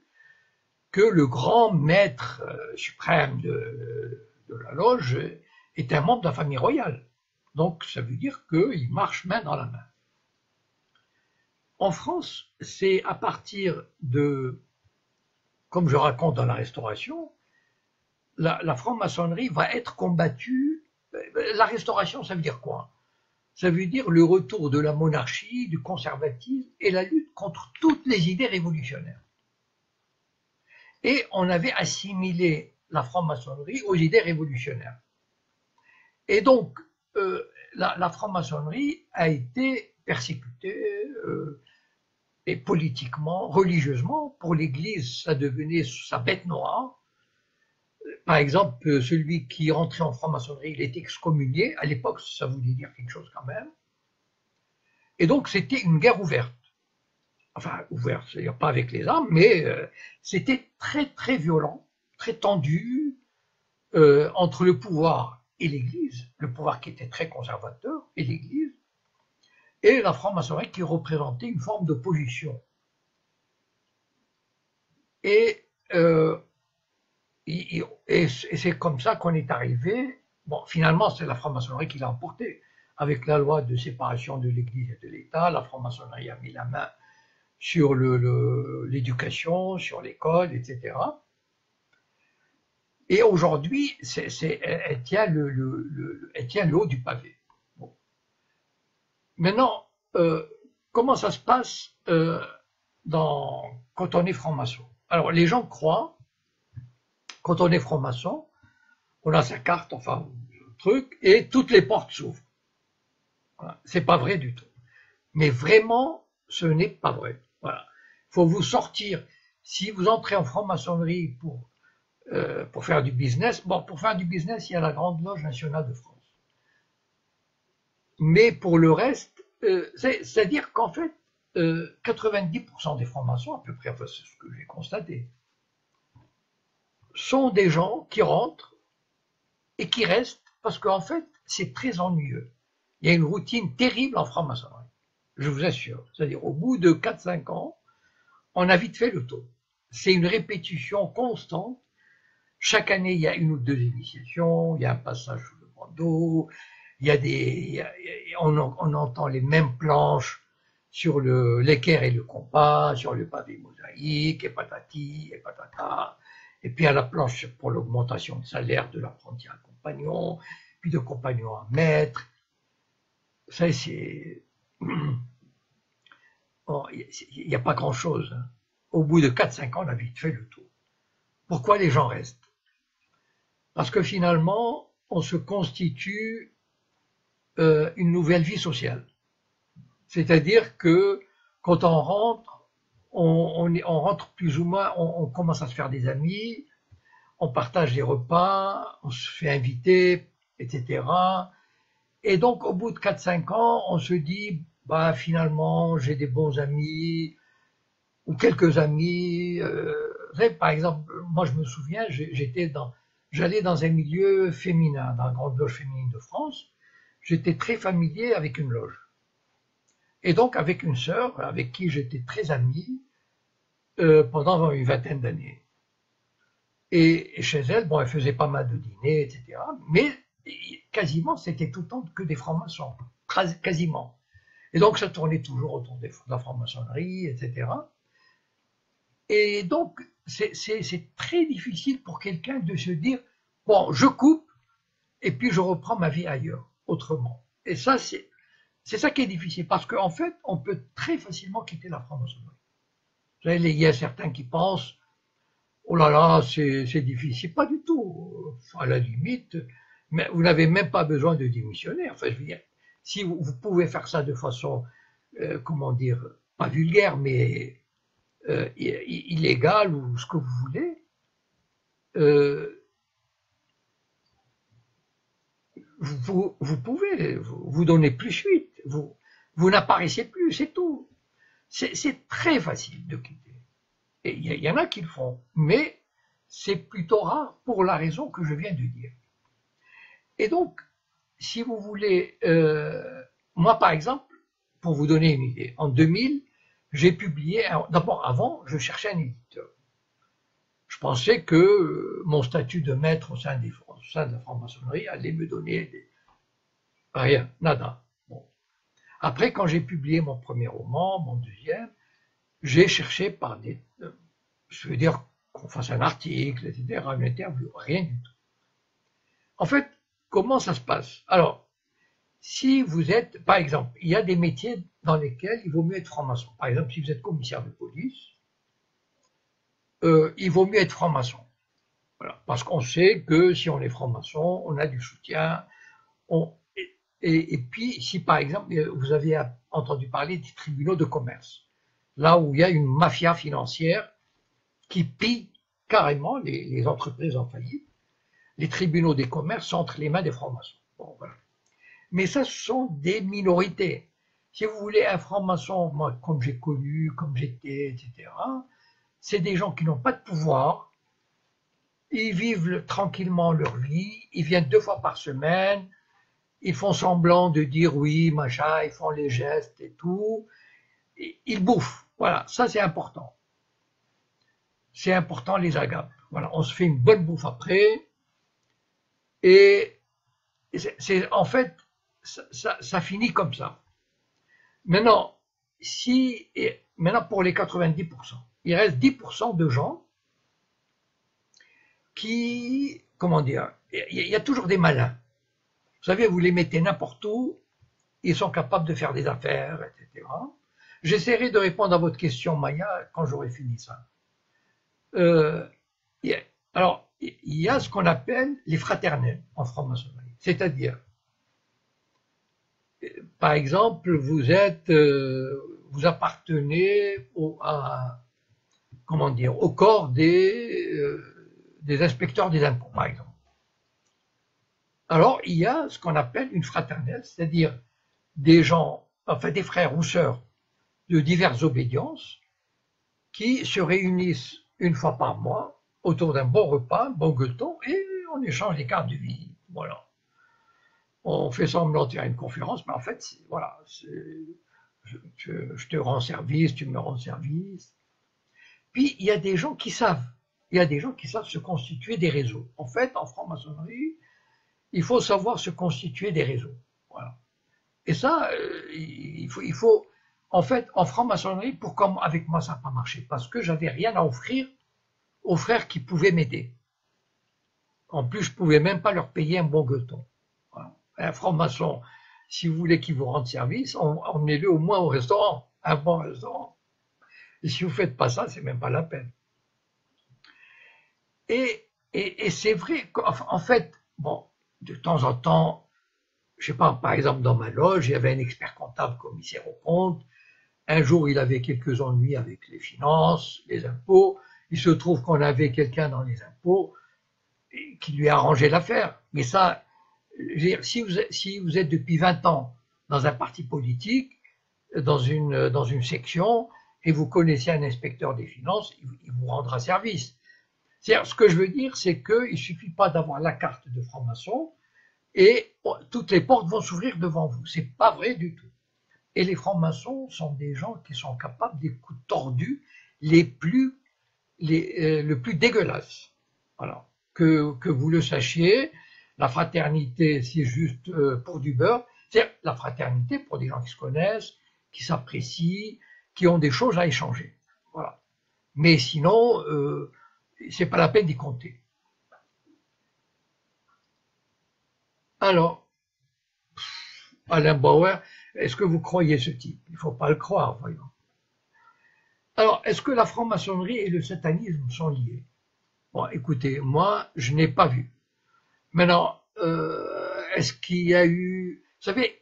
que le grand maître suprême de la loge est un membre de la famille royale. Donc ça veut dire qu'il marche main dans la main. En France, c'est à partir de, comme je raconte dans la Restauration, la franc-maçonnerie va être combattue. La Restauration, ça veut dire quoi? Ça veut dire le retour de la monarchie, du conservatisme et la lutte contre toutes les idées révolutionnaires. Et on avait assimilé la franc-maçonnerie aux idées révolutionnaires. Et donc, la franc-maçonnerie a été persécutée et politiquement, religieusement. Pour l'Église, ça devenait sa bête noire. Par exemple, celui qui rentrait en franc-maçonnerie, il était excommunié. À l'époque, ça voulait dire quelque chose quand même. Et donc, c'était une guerre ouverte. Enfin, ouverte, c'est-à-dire pas avec les armes, mais c'était très, très violent, très tendu entre le pouvoir et l'Église, le pouvoir qui était très conservateur et l'Église, et la franc-maçonnerie qui représentait une forme d'opposition. Et c'est comme ça qu'on est arrivé. Bon, finalement, c'est la franc-maçonnerie qui l'a emporté. Avec la loi de séparation de l'Église et de l'État, la franc-maçonnerie a mis la main sur l'éducation, sur l'école, etc. Et aujourd'hui, elle tient le haut du pavé. Bon. Maintenant, comment ça se passe quand on est franc-maçon? Alors, les gens croient, quand on est franc-maçon, on a sa carte, enfin, truc, et toutes les portes s'ouvrent. Voilà. C'est pas vrai du tout. Mais vraiment, ce n'est pas vrai. Voilà. Il faut vous sortir. Si vous entrez en franc-maçonnerie pour faire du business, bon, pour faire du business, il y a la Grande Loge nationale de France. Mais pour le reste, c'est-à-dire qu'en fait, 90% des francs-maçons, à peu près, enfin, c'est ce que j'ai constaté, sont des gens qui rentrent et qui restent parce qu'en fait, c'est très ennuyeux. Il y a une routine terrible en franc-maçonnerie, je vous assure. C'est-à-dire, au bout de 4-5 ans, on a vite fait le tour. C'est une répétition constante. Chaque année, il y a une ou deux initiations, il y a un passage sous le bandeau, on entend les mêmes planches sur l'équerre et le compas, sur le pavé mosaïque, et patati, et patata. Et puis à la planche pour l'augmentation de salaire de l'apprenti à compagnon, puis de compagnon à maître. Ça, c'est... Bon, il n'y a pas grand-chose. Hein. Au bout de 4-5 ans, on a vite fait le tour. Pourquoi les gens restent? Parce que finalement, on se constitue une nouvelle vie sociale. C'est-à-dire que quand on rentre, on rentre plus ou moins, on commence à se faire des amis, on partage des repas, on se fait inviter, etc. Et donc, au bout de 4-5 ans, on se dit, bah, finalement, j'ai des bons amis, ou quelques amis. Vous savez, par exemple, moi, je me souviens, j'allais dans un milieu féminin, dans la Grande Loge féminine de France. J'étais très familier avec une loge. Et donc, avec une sœur, avec qui j'étais très ami, pendant une vingtaine d'années. Et chez elle, bon, elle faisait pas mal de dîners, etc. Mais quasiment, c'était tout le temps que des francs-maçons. Quasiment. Et donc, ça tournait toujours autour de la franc-maçonnerie, etc. Et donc, c'est très difficile pour quelqu'un de se dire, bon, je coupe, et puis je reprends ma vie ailleurs, autrement. Et ça, c'est ça qui est difficile, parce qu'en fait, on peut très facilement quitter la franc-maçonnerie. Vous savez, il y a certains qui pensent, oh là là, c'est difficile. Pas du tout. À la limite, mais vous n'avez même pas besoin de démissionner. Enfin, je veux dire, si vous pouvez faire ça de façon, comment dire, pas vulgaire, mais illégale ou ce que vous voulez, vous pouvez, vous donnez plus suite. Vous n'apparaissez plus, c'est tout. C'est très facile de quitter. Et il y en a qui le font, mais c'est plutôt rare pour la raison que je viens de dire. Et donc, si vous voulez, moi par exemple, pour vous donner une idée, en 2000, j'ai publié, d'abord avant, je cherchais un éditeur. Je pensais que mon statut de maître au sein de la franc-maçonnerie allait me donner rien, nada. Bon. Après, quand j'ai publié mon premier roman, mon deuxième, j'ai cherché par je veux dire qu'on fasse un article, etc., une interview, rien du tout. En fait, comment ça se passe? Alors, si vous êtes, par exemple, il y a des métiers dans lesquels il vaut mieux être franc-maçon. Par exemple, si vous êtes commissaire de police, il vaut mieux être franc-maçon. Voilà, parce qu'on sait que si on est franc-maçon, on a du soutien. Et puis, si par exemple, vous avez entendu parler des tribunaux de commerce, là où il y a une mafia financière qui pille carrément les entreprises en faillite, les tribunaux des commerces sont entre les mains des francs-maçons. Bon, voilà. Mais ça, ce sont des minorités. Si vous voulez, un franc-maçon, moi, comme j'ai connu, comme j'étais, etc., c'est des gens qui n'ont pas de pouvoir, ils vivent tranquillement leur vie, ils viennent 2 fois par semaine, ils font semblant de dire oui, machin, ils font les gestes et tout, ils bouffent. Voilà, ça c'est important. C'est important les agapes. Voilà, on se fait une bonne bouffe après, et en fait, ça finit comme ça. Maintenant, maintenant pour les 90%, il reste 10% de gens qui, comment dire, il y a toujours des malins. Vous savez, vous les mettez n'importe où, ils sont capables de faire des affaires, etc. J'essaierai de répondre à votre question, Maya, quand j'aurai fini ça. Alors, il y a ce qu'on appelle les fraternels en franc-maçonnerie. C'est-à-dire, par exemple, vous appartenez comment dire, au corps des inspecteurs des impôts, par exemple. Alors, il y a ce qu'on appelle une fraternelle, c'est-à-dire des gens, enfin des frères ou sœurs de diverses obédiences qui se réunissent une fois par mois autour d'un bon repas, un bon gueuleton, et on échange des cartes de visite. Voilà. On fait semblant de faire une conférence, mais en fait, voilà, je te rends service, tu me rends service. Puis, il y a des gens qui savent. Il y a des gens qui savent se constituer des réseaux. En fait, en franc-maçonnerie, il faut savoir se constituer des réseaux. Voilà. Et ça, il faut, en fait, en franc-maçonnerie, pourquoi avec moi ça n'a pas marché? Parce que j'avais rien à offrir aux frères qui pouvaient m'aider. En plus, je ne pouvais même pas leur payer un bon gueuleton. Voilà. Un franc-maçon, si vous voulez qu'il vous rende service, emmenez-le au moins au restaurant, un bon restaurant. Et si vous ne faites pas ça, c'est même pas la peine. Et c'est vrai qu'en fait, bon, de temps en temps, je sais pas, par exemple, dans ma loge, il y avait un expert comptable commissaire aux comptes. Un jour, il avait quelques ennuis avec les finances, les impôts. Il se trouve qu'on avait quelqu'un dans les impôts qui lui a arrangé l'affaire. Mais ça, je veux dire, si vous êtes depuis 20 ans dans un parti politique, dans une section, et vous connaissez un inspecteur des finances, il vous rendra service. Ce que je veux dire, c'est qu'il ne suffit pas d'avoir la carte de franc-maçon et toutes les portes vont s'ouvrir devant vous. Ce n'est pas vrai du tout. Et les francs-maçons sont des gens qui sont capables des coups tordus le plus dégueulasses. Voilà. Que vous le sachiez, la fraternité, c'est juste pour du beurre. C'est la fraternité pour des gens qui se connaissent, qui s'apprécient, qui ont des choses à échanger. Voilà. Mais sinon, c'est pas la peine d'y compter. Alors, Alain Bauer, est-ce que vous croyez ce type? Il ne faut pas le croire, voyons. Alors, est-ce que la franc-maçonnerie et le satanisme sont liés? Bon, écoutez, moi, je n'ai pas vu. Maintenant, est-ce qu'il y a eu... Vous savez,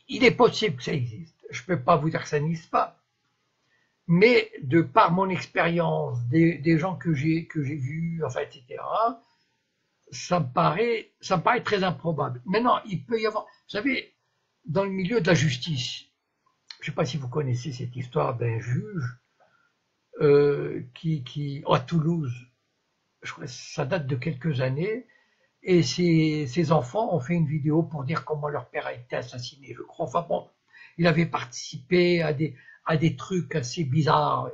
il est possible que ça existe. Je ne peux pas vous dire que ça n'existe pas. Mais de par mon expérience, des gens que j'ai vus, enfin, etc., ça me paraît très improbable. Maintenant, il peut y avoir... Vous savez, dans le milieu de la justice, je ne sais pas si vous connaissez cette histoire d'un juge à Toulouse, je crois que ça date de quelques années, et ses enfants ont fait une vidéo pour dire comment leur père a été assassiné, je crois. Enfin bon, il avait participé à des trucs assez bizarres.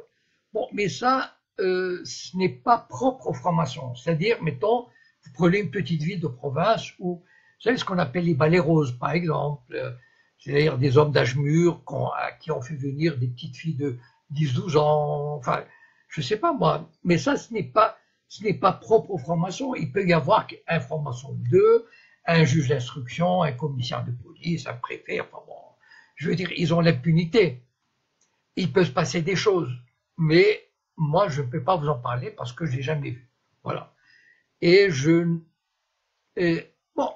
Bon, mais ça, ce n'est pas propre aux francs-maçons. C'est-à-dire, mettons, vous prenez une petite ville de province où, vous savez ce qu'on appelle les balais roses, par exemple, c'est-à-dire des hommes d'âge mûr qui ont fait venir des petites filles de 10-12 ans, enfin, je sais pas moi, mais ça, ce n'est pas propre aux francs-maçons. Il peut y avoir un franc-maçon ou deux, un juge d'instruction, un commissaire de police, un préfet, enfin bon, je veux dire, ils ont l'impunité. Il peut se passer des choses, mais moi, je ne peux pas vous en parler parce que je l'ai jamais vu. Voilà. Et bon,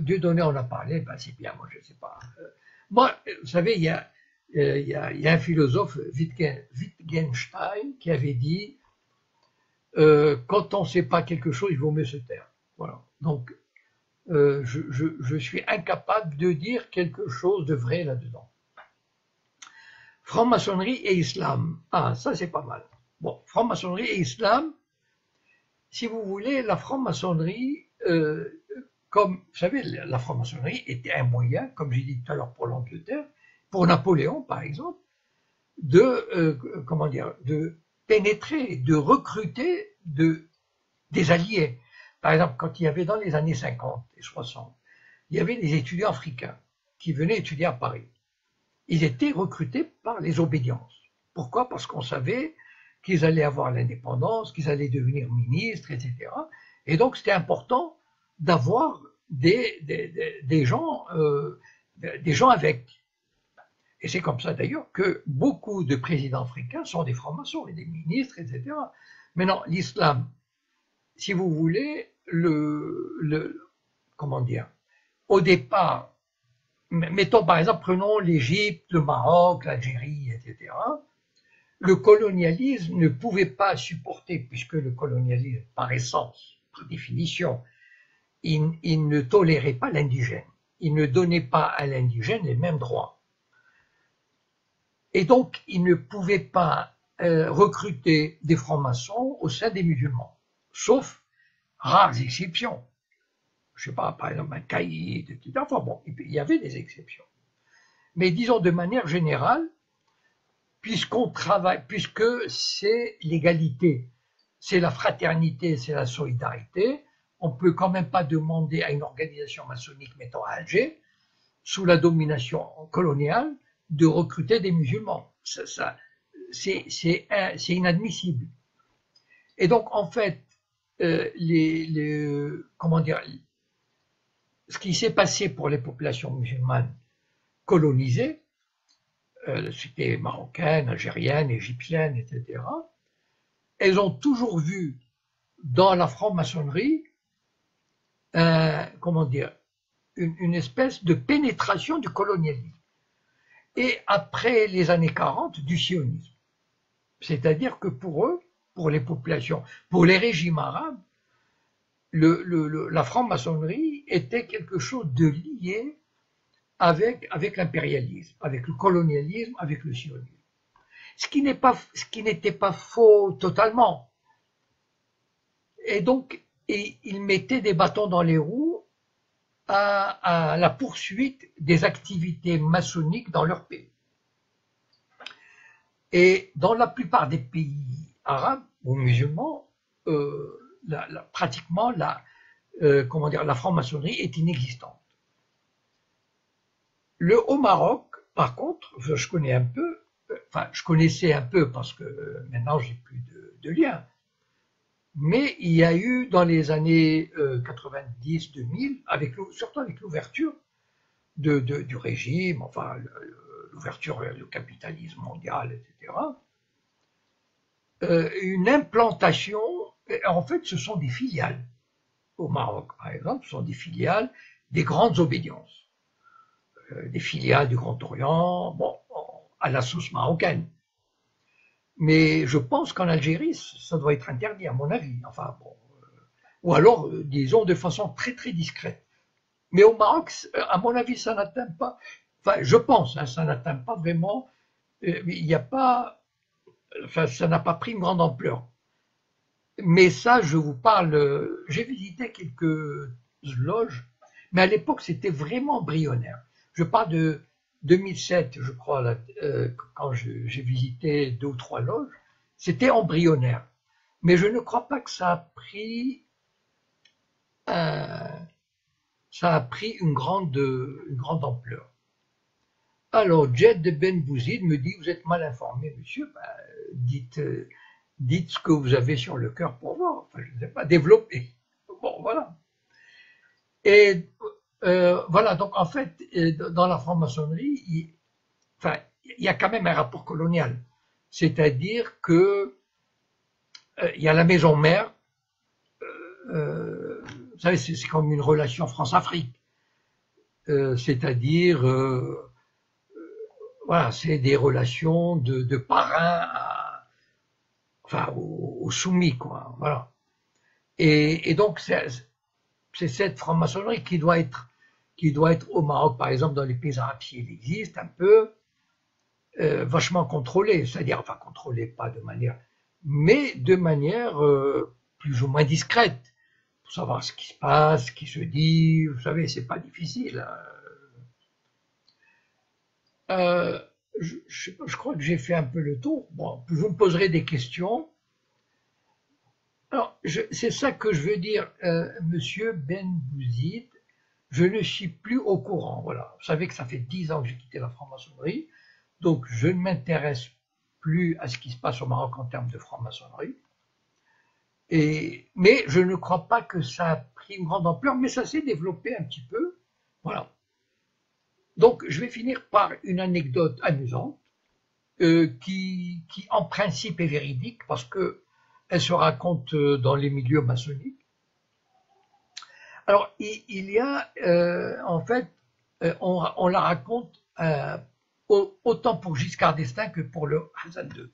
Dieudonné en a parlé, ben c'est bien, moi je ne sais pas. Moi, vous savez, il y a un philosophe, Wittgenstein, qui avait dit quand on ne sait pas quelque chose, il vaut mieux se taire. Voilà. Donc, je suis incapable de dire quelque chose de vrai là-dedans. Franc-maçonnerie et islam. Ah, ça c'est pas mal. Bon, franc-maçonnerie et islam, si vous voulez, la franc-maçonnerie, comme vous savez, la franc-maçonnerie était un moyen, comme j'ai dit tout à l'heure pour l'Angleterre, pour Napoléon par exemple, de pénétrer, de recruter des alliés. Par exemple, quand il y avait dans les années 50 et 60, il y avait des étudiants africains qui venaient étudier à Paris. Ils étaient recrutés par les obédiences. Pourquoi? Parce qu'on savait qu'ils allaient avoir l'indépendance, qu'ils allaient devenir ministres, etc. Et donc, c'était important d'avoir des gens avec. Et c'est comme ça d'ailleurs que beaucoup de présidents africains sont des francs-maçons et des ministres, etc. Maintenant, l'islam, si vous voulez, comment dire, au départ, mettons par exemple, prenons l'Égypte, le Maroc, l'Algérie, etc. Le colonialisme ne pouvait pas supporter, puisque le colonialisme, par essence, par définition, il ne tolérait pas l'indigène. Il ne donnait pas à l'indigène les mêmes droits. Et donc, il ne pouvait pas recruter des francs-maçons au sein des musulmans, sauf rares exceptions. Je ne sais pas, par exemple, un caïd, etc. Enfin bon, il y avait des exceptions. Mais disons de manière générale, puisqu'on travaille, puisque c'est l'égalité, c'est la fraternité, c'est la solidarité, on ne peut quand même pas demander à une organisation maçonnique, mettons à Alger, sous la domination coloniale, de recruter des musulmans. C'est inadmissible. Et donc, en fait, comment dire, ce qui s'est passé pour les populations musulmanes colonisées, c'était marocaines, algériennes, égyptiennes, etc. Elles ont toujours vu dans la franc-maçonnerie, comment dire, une espèce de pénétration du colonialisme. Et après les années 40, du sionisme. C'est-à-dire que pour eux, pour les populations, pour les régimes arabes, la franc-maçonnerie était quelque chose de lié avec l'impérialisme, avec le colonialisme, avec le sionisme. Ce qui n'était pas faux totalement. Et donc, ils mettaient des bâtons dans les roues à la poursuite des activités maçonniques dans leur pays. Et dans la plupart des pays arabes ou musulmans, pratiquement la franc-maçonnerie est inexistante. Au Maroc, par contre, je connais un peu, enfin je connaissais un peu parce que maintenant j'ai plus de liens, mais il y a eu dans les années 90-2000, surtout avec l'ouverture du régime, enfin l'ouverture vers le capitalisme mondial, etc., une implantation, en fait ce sont des filiales. Au Maroc, par exemple, ce sont des filiales des grandes obédiences, des filiales du Grand Orient, bon, à la sauce marocaine. Mais je pense qu'en Algérie, ça doit être interdit, à mon avis. Enfin, bon, ou alors, disons, de façon très très discrète. Mais au Maroc, à mon avis, ça n'atteint pas, enfin, je pense, ça n'atteint pas vraiment, il n'y a pas, enfin, ça n'a pas pris une grande ampleur. Mais ça, je vous parle, j'ai visité quelques loges, mais à l'époque, c'était vraiment embryonnaire. Je parle de 2007, je crois, là, quand j'ai visité 2 ou 3 loges, c'était embryonnaire. Mais je ne crois pas que ça a pris une grande ampleur. Alors, Jed Ben Bouzid me dit, vous êtes mal informé, monsieur, dites ce que vous avez sur le cœur pour voir, enfin, je ne sais pas, développer. Bon, voilà. Et voilà, donc en fait, dans la franc-maçonnerie, il y a quand même un rapport colonial. C'est-à-dire que il y a la maison mère, vous savez, c'est comme une relation France-Afrique. C'est-à-dire, voilà, c'est des relations de parrain au soumis, quoi. Voilà. Et donc, c'est cette franc-maçonnerie qui doit être au Maroc, par exemple, dans les pays arabes, s'il existe, un peu vachement contrôlée, c'est-à-dire, enfin, contrôlée pas de manière, mais de manière plus ou moins discrète, pour savoir ce qui se passe, ce qui se dit, vous savez, c'est pas difficile. Je crois que j'ai fait un peu le tour. Bon, vous me poserez des questions. Alors, c'est ça que je veux dire, monsieur Ben Bouzid, je ne suis plus au courant. Voilà. Vous savez que ça fait 10 ans que j'ai quitté la franc-maçonnerie, donc je ne m'intéresse plus à ce qui se passe au Maroc en termes de franc-maçonnerie. Mais je ne crois pas que ça a pris une grande ampleur, mais ça s'est développé un petit peu. Voilà. Donc, je vais finir par une anecdote amusante qui en principe est véridique parce que elle se raconte dans les milieux maçonniques. Alors, il y a, en fait, on la raconte autant pour Giscard d'Estaing que pour le Hassan II.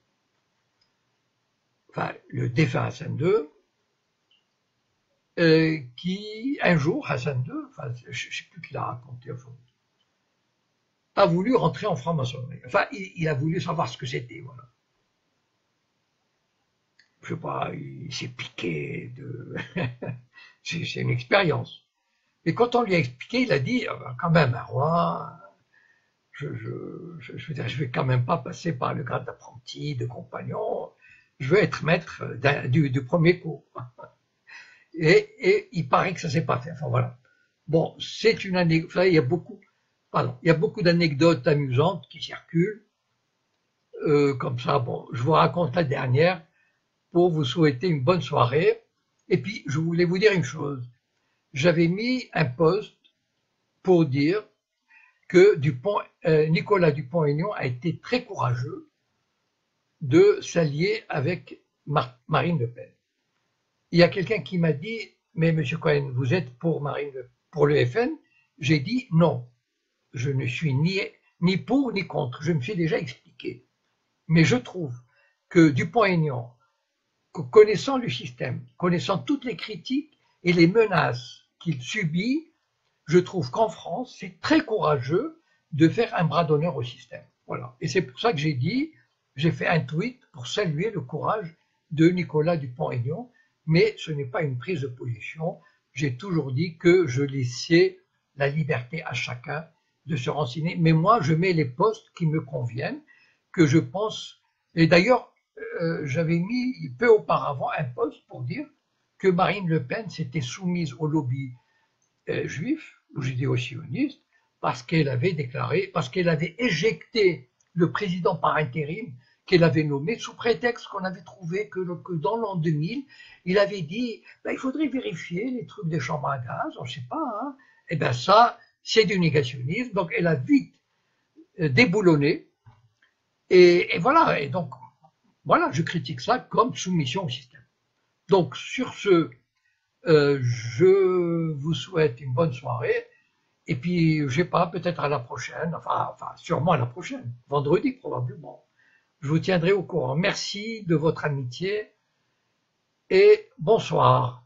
Enfin, le défunt Hassan II, qui, un jour, Hassan II, enfin, je ne sais plus qui l'a raconté, enfin, a voulu rentrer en franc-maçonnerie. Enfin, il a voulu savoir ce que c'était, voilà. Je sais pas, il s'est piqué de... c'est une expérience. Mais quand on lui a expliqué, il a dit, quand même, un roi, je veux dire, je vais quand même pas passer par le grade d'apprenti, de compagnon, je veux être maître du premier coup. Et il paraît que ça s'est pas fait. Enfin voilà. Bon, c'est une anecdote. Il y a beaucoup d'anecdotes amusantes qui circulent. Comme ça, bon, je vous raconte la dernière pour vous souhaiter une bonne soirée. Et puis, je voulais vous dire une chose. J'avais mis un post pour dire que Nicolas Dupont-Aignan a été très courageux de s'allier avec Marine Le Pen. Il y a quelqu'un qui m'a dit, mais Monsieur Cohen, vous êtes pour le FN? J'ai dit non, je ne suis ni pour ni contre, je me suis déjà expliqué. Mais je trouve que Dupont-Aignan, connaissant le système, connaissant toutes les critiques et les menaces qu'il subit, je trouve qu'en France, c'est très courageux de faire un bras d'honneur au système. Voilà. Et c'est pour ça que j'ai fait un tweet pour saluer le courage de Nicolas Dupont-Aignan, mais ce n'est pas une prise de position. J'ai toujours dit que je laissais la liberté à chacun de se renseigner. Mais moi, je mets les postes qui me conviennent, que je pense. Et d'ailleurs, j'avais mis peu auparavant un post pour dire que Marine Le Pen s'était soumise au lobby juif ou judéo-sioniste parce qu'elle avait éjecté le président par intérim qu'elle avait nommé sous prétexte qu'on avait trouvé que dans l'an 2000, il avait dit il faudrait vérifier les trucs des chambres à gaz, on ne sait pas. Hein. Et bien ça, c'est du négationnisme. Donc elle a vite déboulonné. Et voilà. Et donc, voilà, je critique ça comme soumission au système. Donc, sur ce, je vous souhaite une bonne soirée. Et puis, je sais pas, peut-être à la prochaine. Enfin, sûrement à la prochaine. Vendredi, probablement. Je vous tiendrai au courant. Merci de votre amitié et bonsoir.